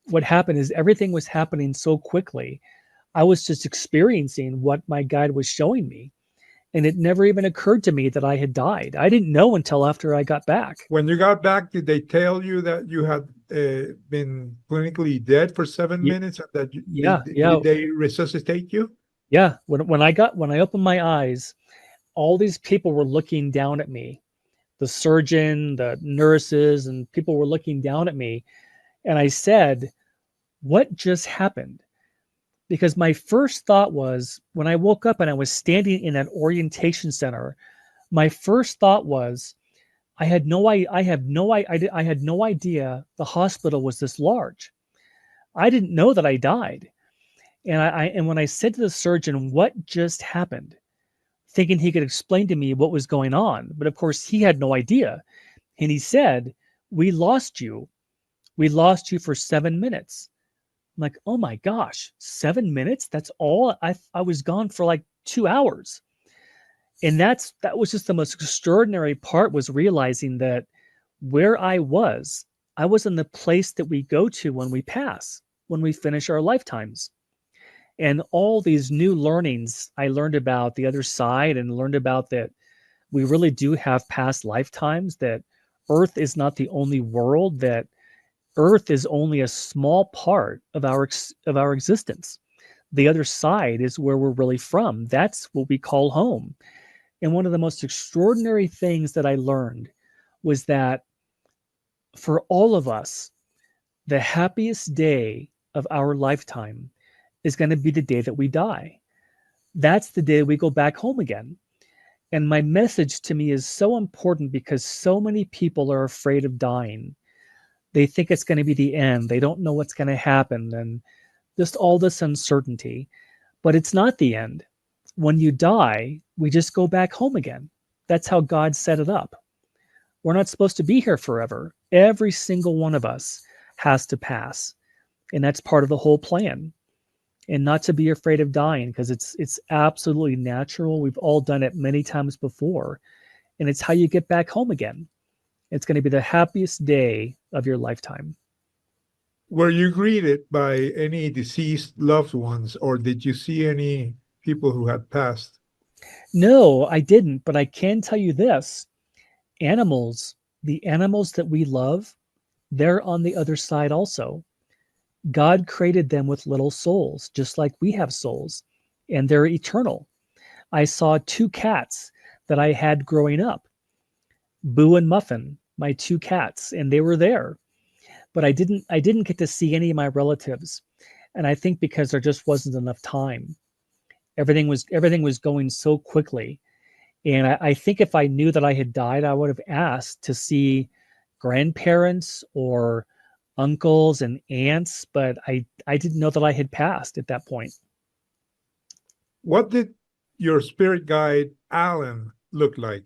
What happened is everything was happening so quickly. I was just experiencing what my guide was showing me. And it never even occurred to me that I had died. I didn't know until after I got back. When you got back, did they tell you that you had been clinically dead for 7 minutes and that Yeah, yeah, did they resuscitate you? yeah. When I opened my eyes, all these people were looking down at me. The surgeon, the nurses, and people were looking down at me. And I said, "What just happened?" Because my first thought was when I woke up and I was standing in that orientation center, my first thought was, I had no idea the hospital was this large. I didn't know that I died. And when I said to the surgeon, "What just happened?" thinking he could explain to me what was going on, but of course he had no idea. And he said, "We lost you. We lost you for 7 minutes." I'm like, "Oh my gosh, 7 minutes? That's all? I was gone for like 2 hours." And that was just the most extraordinary part, was realizing that where I was in the place that we go to when we pass, when we finish our lifetimes. And all these new learnings I learned about the other side, and learned about that we really do have past lifetimes, that Earth is not the only world, that Earth is only a small part of our existence. The other side is where we're really from. That's what we call home. And one of the most extraordinary things that I learned was that for all of us, the happiest day of our lifetime is going to be the day that we die. That's the day we go back home again. And my message to me is so important because so many people are afraid of dying. They think it's going to be the end. They don't know what's going to happen, and just all this uncertainty. But it's not the end. When you die, we just go back home again. That's how God set it up. We're not supposed to be here forever. Every single one of us has to pass. And that's part of the whole plan. And not to be afraid of dying, because it's absolutely natural. We've all done it many times before. And it's how you get back home again. It's going to be the happiest day of your lifetime. Were you greeted by any deceased loved ones, or did you see any people who had passed? No, I didn't, but I can tell you this. Animals, the animals that we love, they're on the other side also. God created them with little souls, just like we have souls, and they're eternal. I saw two cats that I had growing up, Boo and Muffin, my two cats, and they were there. But I didn't get to see any of my relatives. And I think because there just wasn't enough time. Everything was going so quickly. And I think if I knew that I had died, I would have asked to see grandparents or uncles and aunts, but I didn't know that I had passed at that point. What did your spirit guide, Alan, look like?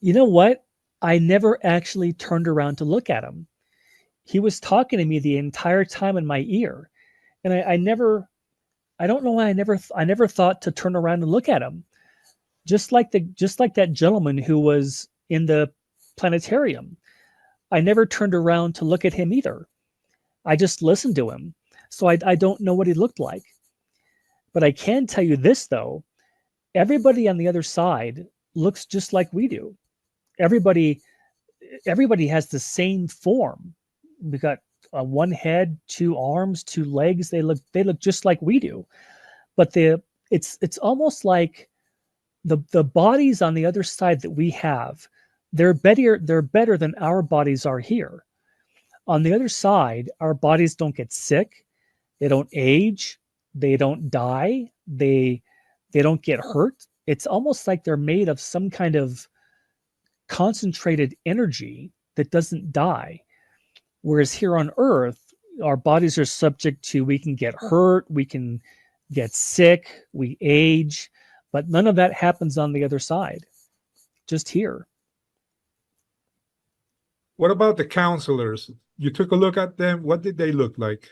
You know what? I never actually turned around to look at him. He was talking to me the entire time in my ear. And I don't know why I never thought to turn around and look at him. Just like that gentleman who was in the planetarium. I never turned around to look at him either. I just listened to him. So I don't know what he looked like. But I can tell you this, though. Everybody on the other side looks just like we do. Everybody, everybody has the same form. We got one head, two arms, two legs. They look just like we do. But it's almost like the bodies on the other side that we have, they're better than our bodies are here. On the other side, our bodies don't get sick, they don't age, they don't die, they don't get hurt. It's almost like they're made of some kind of concentrated energy that doesn't die. Whereas here on Earth, our bodies are subject to, we can get hurt, we can get sick, we age, but none of that happens on the other side, just here. What about the counselors? You took a look at them. What did they look like?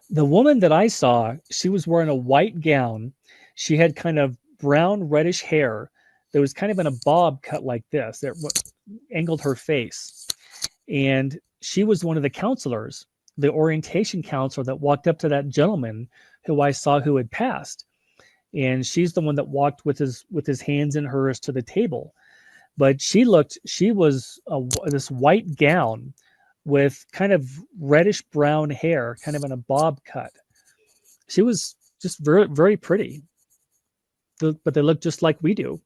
The woman that I saw, she was wearing a white gown. She had kind of brown reddish hair that was kind of in a bob cut like this that angled her face. And she was one of the counselors, the orientation counselor that walked up to that gentleman who I saw who had passed. And she's the one that walked with his hands in hers to the table. But she was this white gown with kind of reddish brown hair, kind of in a bob cut. She was just very, very pretty, but they look just like we do.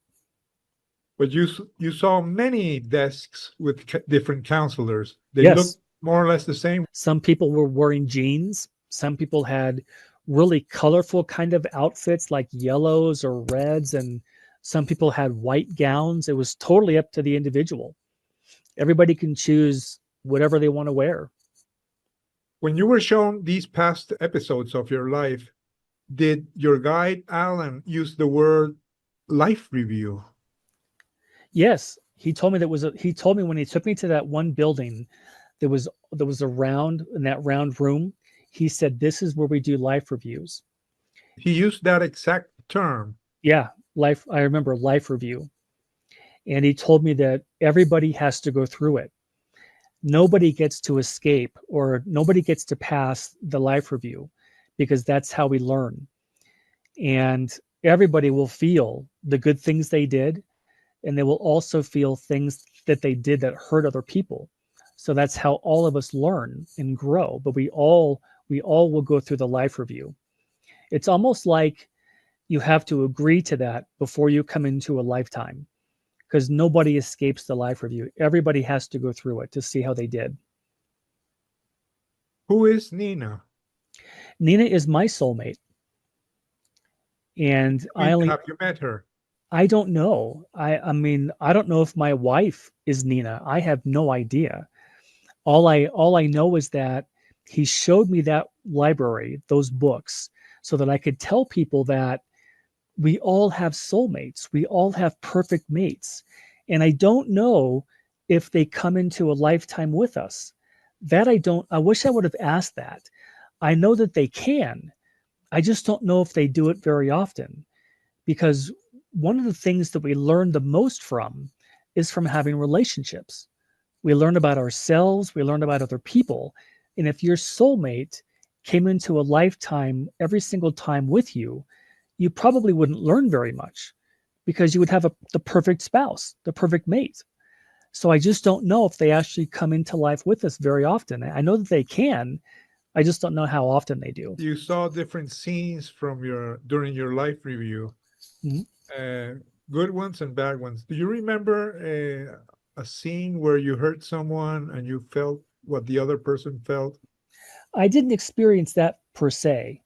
But you saw many desks with different counselors. They looked Yes, more or less the same. some people were wearing jeans. Some people had really colorful kind of outfits like yellows or reds, and some people had white gowns. It was totally up to the individual. Everybody can choose whatever they want to wear. When you were shown these past episodes of your life, did your guide Alan use the word life review? Yes, he told me when he took me to that one building, there was a round in that round room. He said, "This is where we do life reviews." He used that exact term. Yeah, life. I remember life review, and he told me that everybody has to go through it. Nobody gets to escape, or nobody gets to pass the life review, because that's how we learn. And everybody will feel the good things they did, and they will also feel things that they did that hurt other people. So that's how all of us learn and grow. But we all will go through the life review. It's almost like you have to agree to that before you come into a lifetime, because nobody escapes the life review. Everybody has to go through it to see how they did. Who is Nina? Nina is my soulmate, and I mean, have you met her? I don't know. I mean, I don't know if my wife is Nina. I have no idea. All I know is that he showed me that library, those books, so that I could tell people that we all have soulmates. We all have perfect mates. And I don't know if they come into a lifetime with us. That I don't, I wish I would have asked that. I know that they can. I just don't know if they do it very often, because one of the things that we learn the most from is from having relationships. We learn about ourselves, we learn about other people. And if your soulmate came into a lifetime every single time with you, you probably wouldn't learn very much, because you would have the perfect spouse, the perfect mate. So I just don't know if they actually come into life with us very often. I know that they can. I just don't know how often they do. You saw different scenes from your during your life review, Mhm. uh, good ones and bad ones. Do you remember a scene where you hurt someone and you felt what the other person felt? I didn't experience that per se,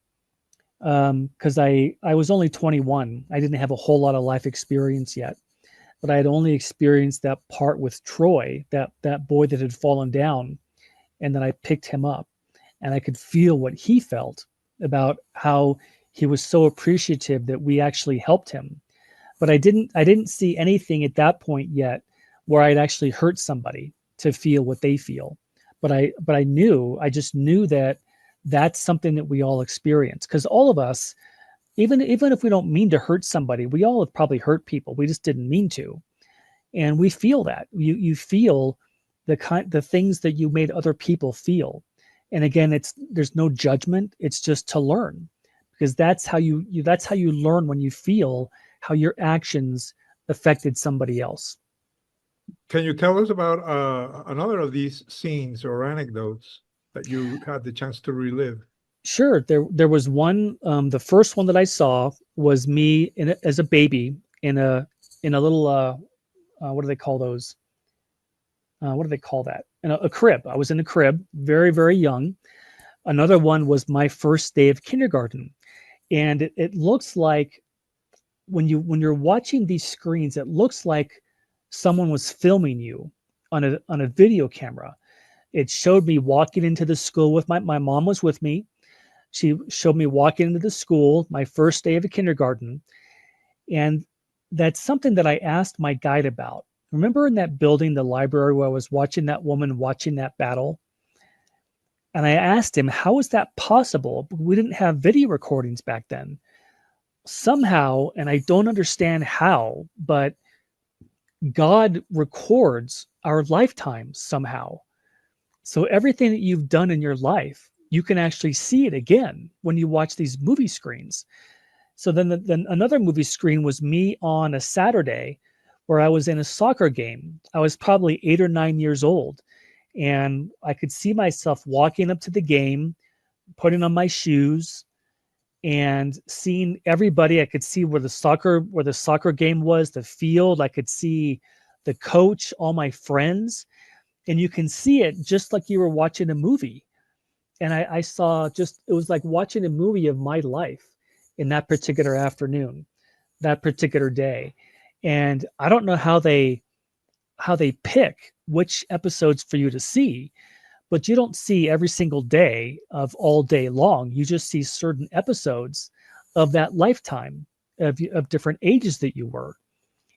because I was only 21. I didn't have a whole lot of life experience yet, but I had only experienced that part with Troy, that boy that had fallen down, and then I picked him up, and I could feel what he felt about how he was so appreciative that we actually helped him. But I didn't see anything at that point yet where I'd actually hurt somebody to feel what they feel. But I just knew that that's something that we all experience, because all of us, even if we don't mean to hurt somebody, we all have probably hurt people. We just didn't mean to. And we feel that. You feel the things that you made other people feel. And again, there's no judgment. It's just to learn, because that's how you learn, when you feel how your actions affected somebody else. Can you tell us about another of these scenes or anecdotes that you had the chance to relive? Sure, there was one. The first one that I saw was me as a baby in a little what do they call those? What do they call that? In a crib. I was in a crib, very very young. Another one was my first day of kindergarten, and it looks like, when you're watching these screens, it looks like someone was filming you on a video camera. It showed me walking into the school with my mom was with me. She showed me walking into the school, my first day of a kindergarten. And that's something that I asked my guide about. Remember in that building, the library, where I was watching that woman watching that battle? And I asked him, how is that possible? We didn't have video recordings back then. Somehow, and I don't understand how, but God records our lifetimes somehow. So everything that you've done in your life, you can actually see it again when you watch these movie screens. So then another movie screen was me on a Saturday where I was in a soccer game. I was probably 8 or 9 years old, and I could see myself walking up to the game, putting on my shoes, and seeing everybody. I could see where the soccer game was, the field. I could see the coach, all my friends, and you can see it just like you were watching a movie. And I saw, just, it was like watching a movie of my life in that particular afternoon, that particular day. And I don't know how they pick which episodes for you to see, but you don't see every single day of all day long. You just see certain episodes of that lifetime of different ages that you were.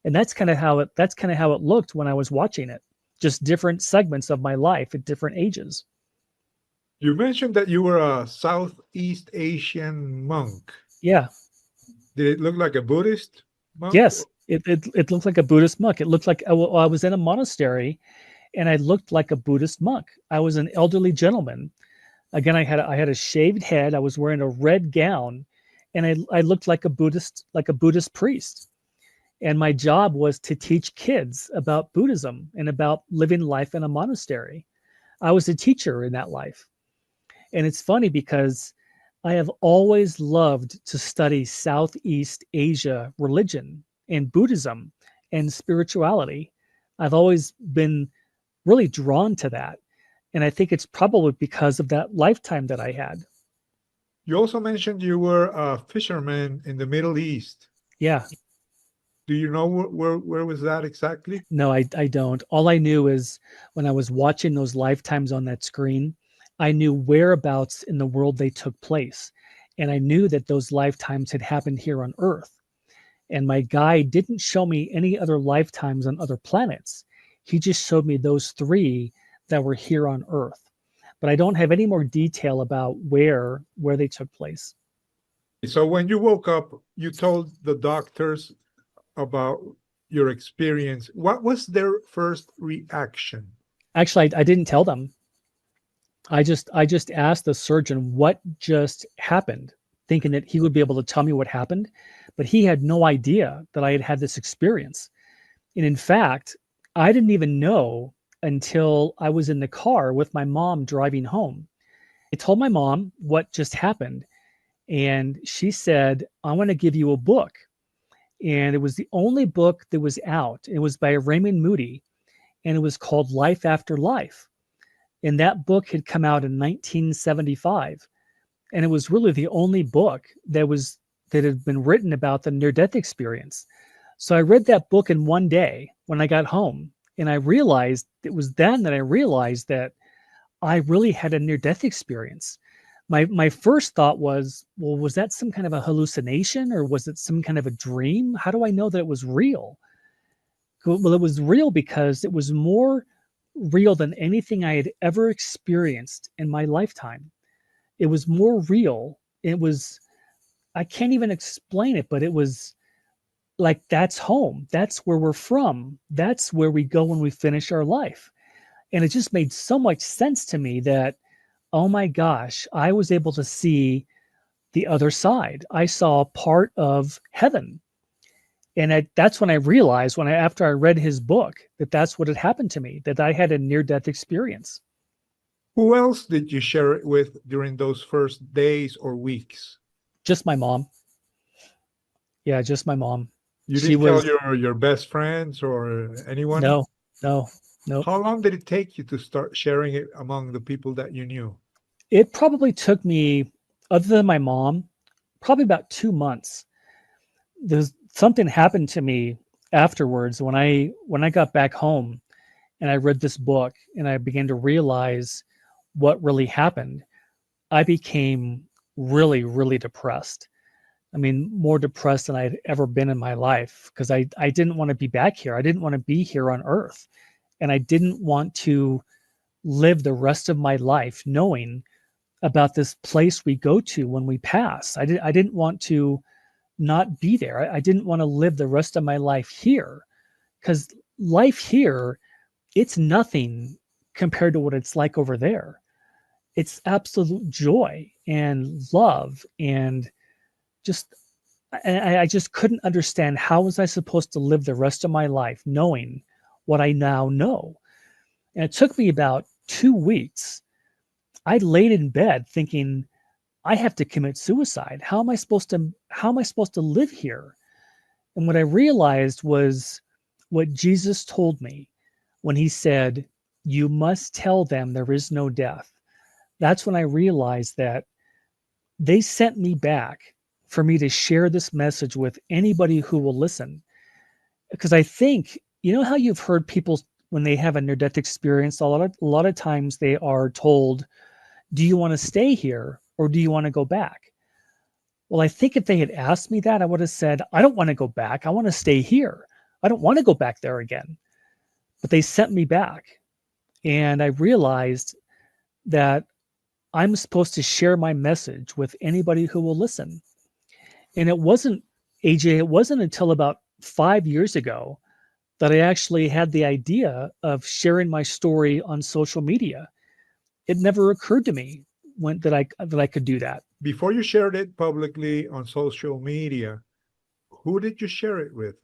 And that's kind of how it looked when I was watching it. Just different segments of my life at different ages. You mentioned that you were a Southeast Asian monk. Yeah. Did it look like a Buddhist monk? Yes. It looked like a Buddhist monk. It looked like I was in a monastery, and I looked like a Buddhist monk. I was an elderly gentleman. Again, I had a shaved head. I was wearing a red gown, and I looked like a Buddhist priest. And my job was to teach kids about Buddhism and about living life in a monastery. I was a teacher in that life. And it's funny because I have always loved to study Southeast Asia religion and Buddhism and spirituality. I've always been really drawn to that. And I think it's probably because of that lifetime that I had. You also mentioned you were a fisherman in the Middle East. Yeah. Do you know where was that exactly? No, I don't. All I knew is when I was watching those lifetimes on that screen, I knew whereabouts in the world they took place. And I knew that those lifetimes had happened here on Earth. And my guide didn't show me any other lifetimes on other planets. He just showed me those three that were here on Earth. But I don't have any more detail about where they took place. So when you woke up, you told the doctors about your experience. What was their first reaction? Actually, I didn't tell them. I just asked the surgeon what just happened, thinking that he would be able to tell me what happened, but he had no idea that I had had this experience. And in fact, I didn't even know until I was in the car with my mom driving home. I told my mom what just happened, and she said, "I want to give you a book." And it was the only book that was out. It was by Raymond Moody, and it was called Life After Life. And that book had come out in 1975. And it was really the only book that had been written about the near death experience. So I read that book in one day when I got home. And I realized it was then that I realized that I really had a near death experience. My first thought was, well, was that some kind of a hallucination, or was it some kind of a dream? How do I know that it was real? Well, it was real because it was more real than anything I had ever experienced in my lifetime. It was more real. I can't even explain it, but it was like, that's home. That's where we're from. That's where we go when we finish our life. And it just made so much sense to me that, oh my gosh, I was able to see the other side. I saw part of heaven. And that's when I realized, after I read his book, that that's what had happened to me, that I had a near death experience. Who else did you share it with during those first days or weeks? Just my mom. Yeah, just my mom. You She didn't tell was, your best friends or anyone? no, no, nope. How long did it take you to start sharing it among the people that you knew? It probably took me, other than my mom, probably about 2 months. There's something happened to me afterwards when I got back home and I read this book and I began to realize what really happened. I became really, really depressed. I mean, more depressed than I'd ever been in my life, because I didn't want to be back here. I didn't want to be here on Earth. And I didn't want to live the rest of my life knowing about this place we go to when we pass. I didn't want to not be there. I didn't want to live the rest of my life here because life here, it's nothing compared to what it's like over there. It's absolute joy and love and just I just couldn't understand how was I supposed to live the rest of my life knowing what I now know. And it took me about 2 weeks. I laid in bed thinking, I have to commit suicide. How am I supposed to live here? And what I realized was what Jesus told me when he said, you must tell them there is no death. That's when I realized that they sent me back for me to share this message with anybody who will listen. Because I think, you know how you've heard people when they have a near death experience, a lot of times they are told, do you want to stay here or do you want to go back? Well, I think if they had asked me that, I would have said, I don't want to go back. I want to stay here. I don't want to go back there again. But they sent me back. And I realized that I'm supposed to share my message with anybody who will listen. And it wasn't, AJ, it wasn't until about 5 years ago that I actually had the idea of sharing my story on social media. It never occurred to me that I could do that. Before you shared it publicly on social media, who did you share it with?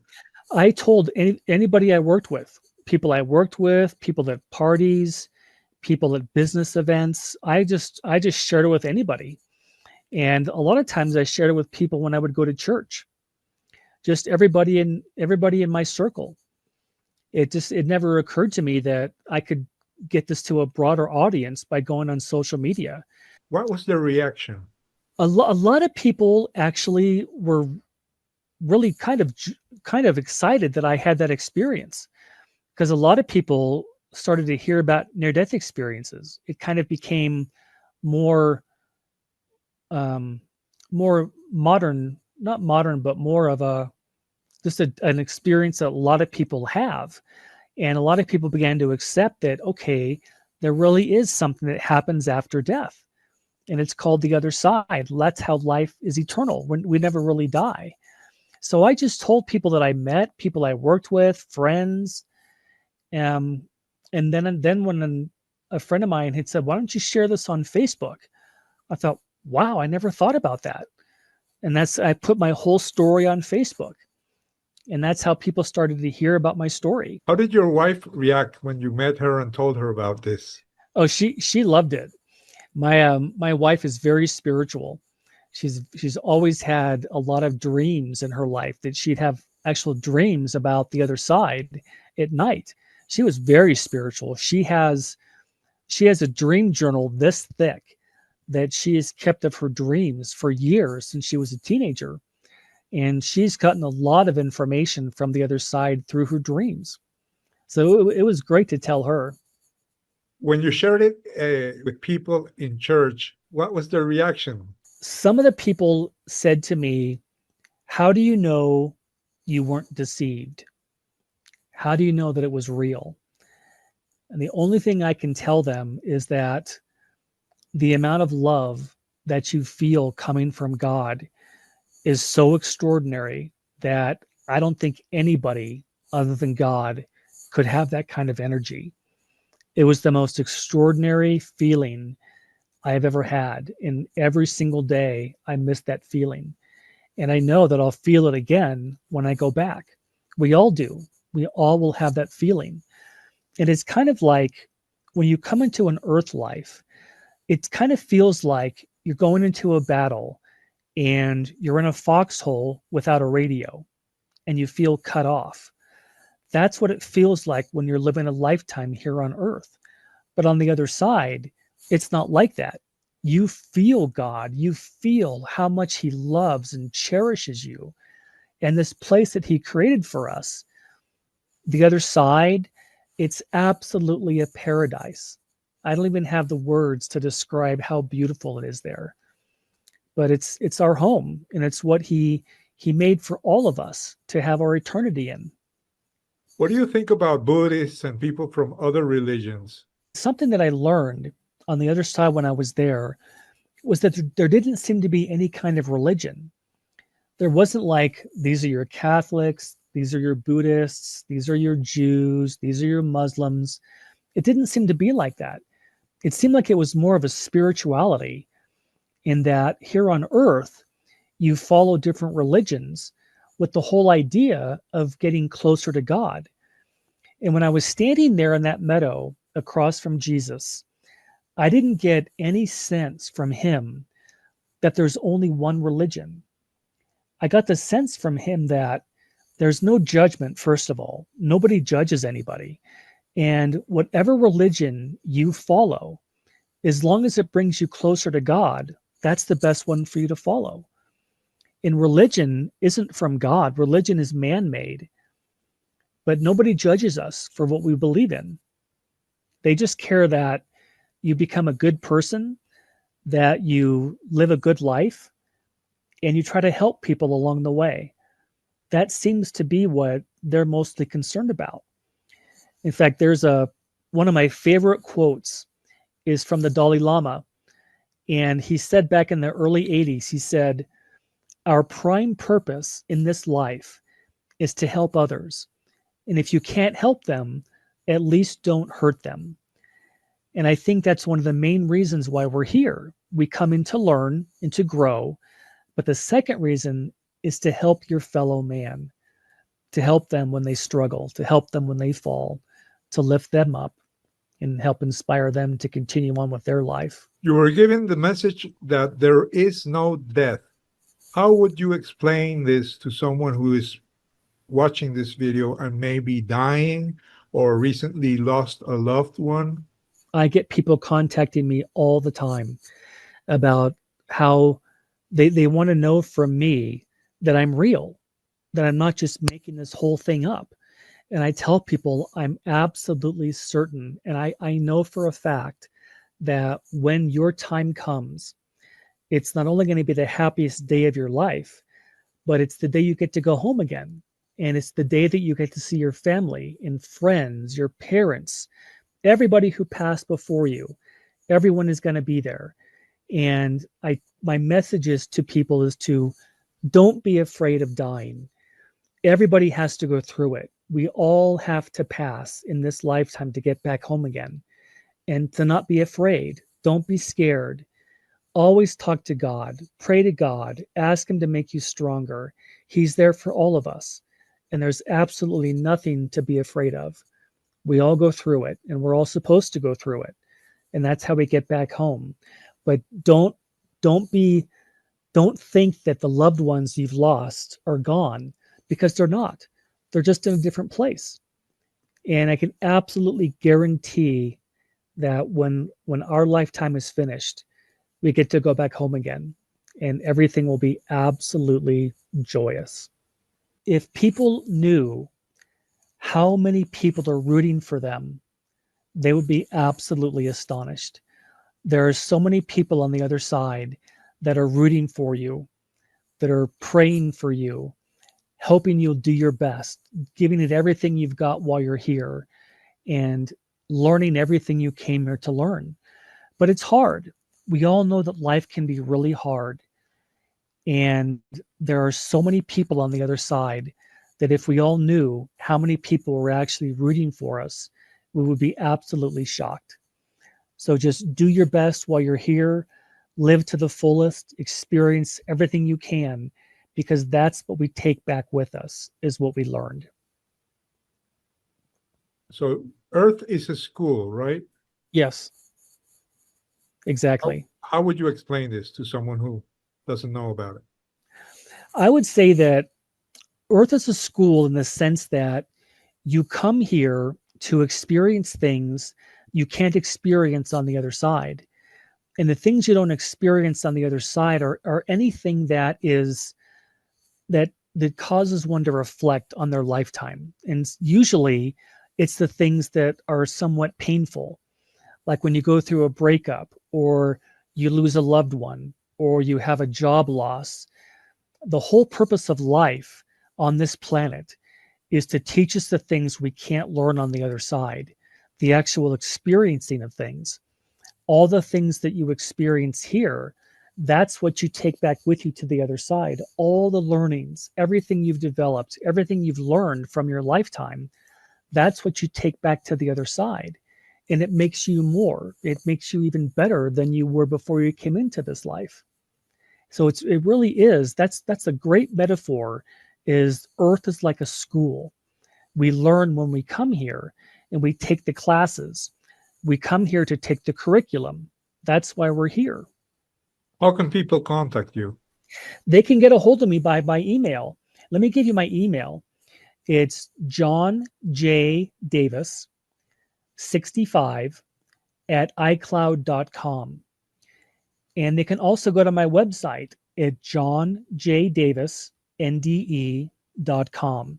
I told anybody I worked with, people at parties, people at business events. I just shared it with anybody. And a lot of times I shared it with people when I would go to church. Just everybody in my circle. It never occurred to me that I could get this to a broader audience by going on social media. What was the reaction? A lot of people actually were really kind of excited that I had that experience because a lot of people started to hear about near death experiences. It kind of became more um, more modern, not modern, but more of an experience that a lot of people have. And a lot of people began to accept that, okay, there really is something that happens after death. And it's called the other side. That's how life is eternal. We never really die. So I just told people that I met, people I worked with, friends. Um, and then when a friend of mine had said, why don't you share this on Facebook? I thought, wow, I never thought about that. And I put my whole story on Facebook. And that's how people started to hear about my story. How did your wife react when you met her and told her about this? Oh, she loved it. My wife is very spiritual. She's always had a lot of dreams in her life that she'd have actual dreams about the other side at night. She was very spiritual. She has a dream journal this thick that she has kept of her dreams for years since she was a teenager. And she's gotten a lot of information from the other side through her dreams. So it was great to tell her. When you shared it with people in church, what was their reaction? Some of the people said to me, how do you know you weren't deceived? How do you know that it was real? And the only thing I can tell them is that the amount of love that you feel coming from God is so extraordinary that I don't think anybody other than God could have that kind of energy. It was the most extraordinary feeling I have ever had. And every single day, I miss that feeling. And I know that I'll feel it again when I go back. We all do. We all will have that feeling. And it's kind of like when you come into an earth life, it kind of feels like you're going into a battle and you're in a foxhole without a radio and you feel cut off. That's what it feels like when you're living a lifetime here on earth. But on the other side, it's not like that. You feel God, you feel how much He loves and cherishes you, and this place that He created for us. The other side, it's absolutely a paradise. I don't even have the words to describe how beautiful it is there. But it's our home, and it's what he made for all of us to have our eternity in. What do you think about Buddhists and people from other religions? something that I learned on the other side when I was there was that there didn't seem to be any kind of religion. There wasn't like, these are your Catholics, these are your Buddhists, these are your Jews, these are your Muslims. It didn't seem to be like that. It seemed like it was more of a spirituality, in that here on earth, you follow different religions with the whole idea of getting closer to God. And when I was standing there in that meadow across from Jesus, I didn't get any sense from him that there's only one religion. I got the sense from him that there's no judgment, first of all. Nobody judges anybody. And whatever religion you follow, as long as it brings you closer to God, that's the best one for you to follow. And religion isn't from God, religion is man made, but nobody judges us for what we believe in. They just care that you become a good person, that you live a good life, and you try to help people along the way. That seems to be what they're mostly concerned about. In fact, there's one of my favorite quotes is from the Dalai Lama. And he said back in the early 80s, he said, "Our prime purpose in this life is to help others. And if you can't help them, at least don't hurt them." And I think that's one of the main reasons why we're here. We come in to learn and to grow. But the second reason is to help your fellow man, to help them when they struggle, to help them when they fall, to lift them up and help inspire them to continue on with their life. You were given the message that there is no death. How would you explain this to someone who is watching this video and may be dying or recently lost a loved one? I get people contacting me all the time about how they want to know from me that I'm real, that I'm not just making this whole thing up. And I tell people I'm absolutely certain, and I know for a fact that when your time comes, it's not only going to be the happiest day of your life, but it's the day you get to go home again. And it's the day that you get to see your family and friends, your parents, everybody who passed before you. Everyone is going to be there. And my messages to people is to don't be afraid of dying. Everybody has to go through it. We all have to pass in this lifetime to get back home again. And to not be afraid. Don't be scared. Always talk to God, pray to God, ask him to make you stronger. He's there for all of us. And there's absolutely nothing to be afraid of. We all go through it, and we're all supposed to go through it. And that's how we get back home. But don't be don't think that the loved ones you've lost are gone, because they're not. They're just in a different place. And I can absolutely guarantee that when our lifetime is finished, we get to go back home again, and everything will be absolutely joyous. If people knew how many people are rooting for them, they would be absolutely astonished. There are so many people on the other side that are rooting for you, that are praying for you, hoping you'll do your best, giving it everything you've got while you're here, and learning everything you came here to learn. But it's hard. We all know that life can be really hard. And there are so many people on the other side that if we all knew how many people were actually rooting for us, we would be absolutely shocked. So just do your best while you're here, live to the fullest, experience everything you can, because that's what we take back with us, is what we learned. So, Earth is a school, right? Yes, How, exactly. how would you explain this to someone who doesn't know about it? I would say that Earth is a school in the sense that you come here to experience things you can't experience on the other side. And the things you don't experience on the other side are anything that causes one to reflect on their lifetime. And usually it's the things that are somewhat painful, like when you go through a breakup, or you lose a loved one, or you have a job loss. The whole purpose of life on this planet is to teach us the things we can't learn on the other side, the actual experiencing of things. All the things that you experience here, that's what you take back with you to the other side. All the learnings, everything you've developed, everything you've learned from your lifetime, that's what you take back to the other side. And it makes you more. It makes you even better than you were before you came into this life. So it really is. That's a great metaphor. Is Earth is like a school. We learn when we come here, and we take the classes. We come here to take the curriculum. That's why we're here. How can people contact you? They can get a hold of me by email. Let me give you my email. It's John J. Davis 65 at iCloud.com. And they can also go to my website at johnjdavisnde.com.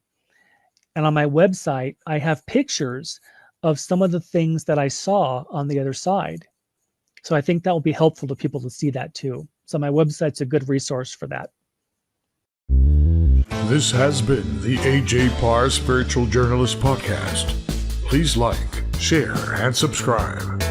And on my website, I have pictures of some of the things that I saw on the other side. So I think that will be helpful to people to see that too. So my website's a good resource for that. This has been the A.J. Parr Spiritual Journalist Podcast. Please like, share, and subscribe.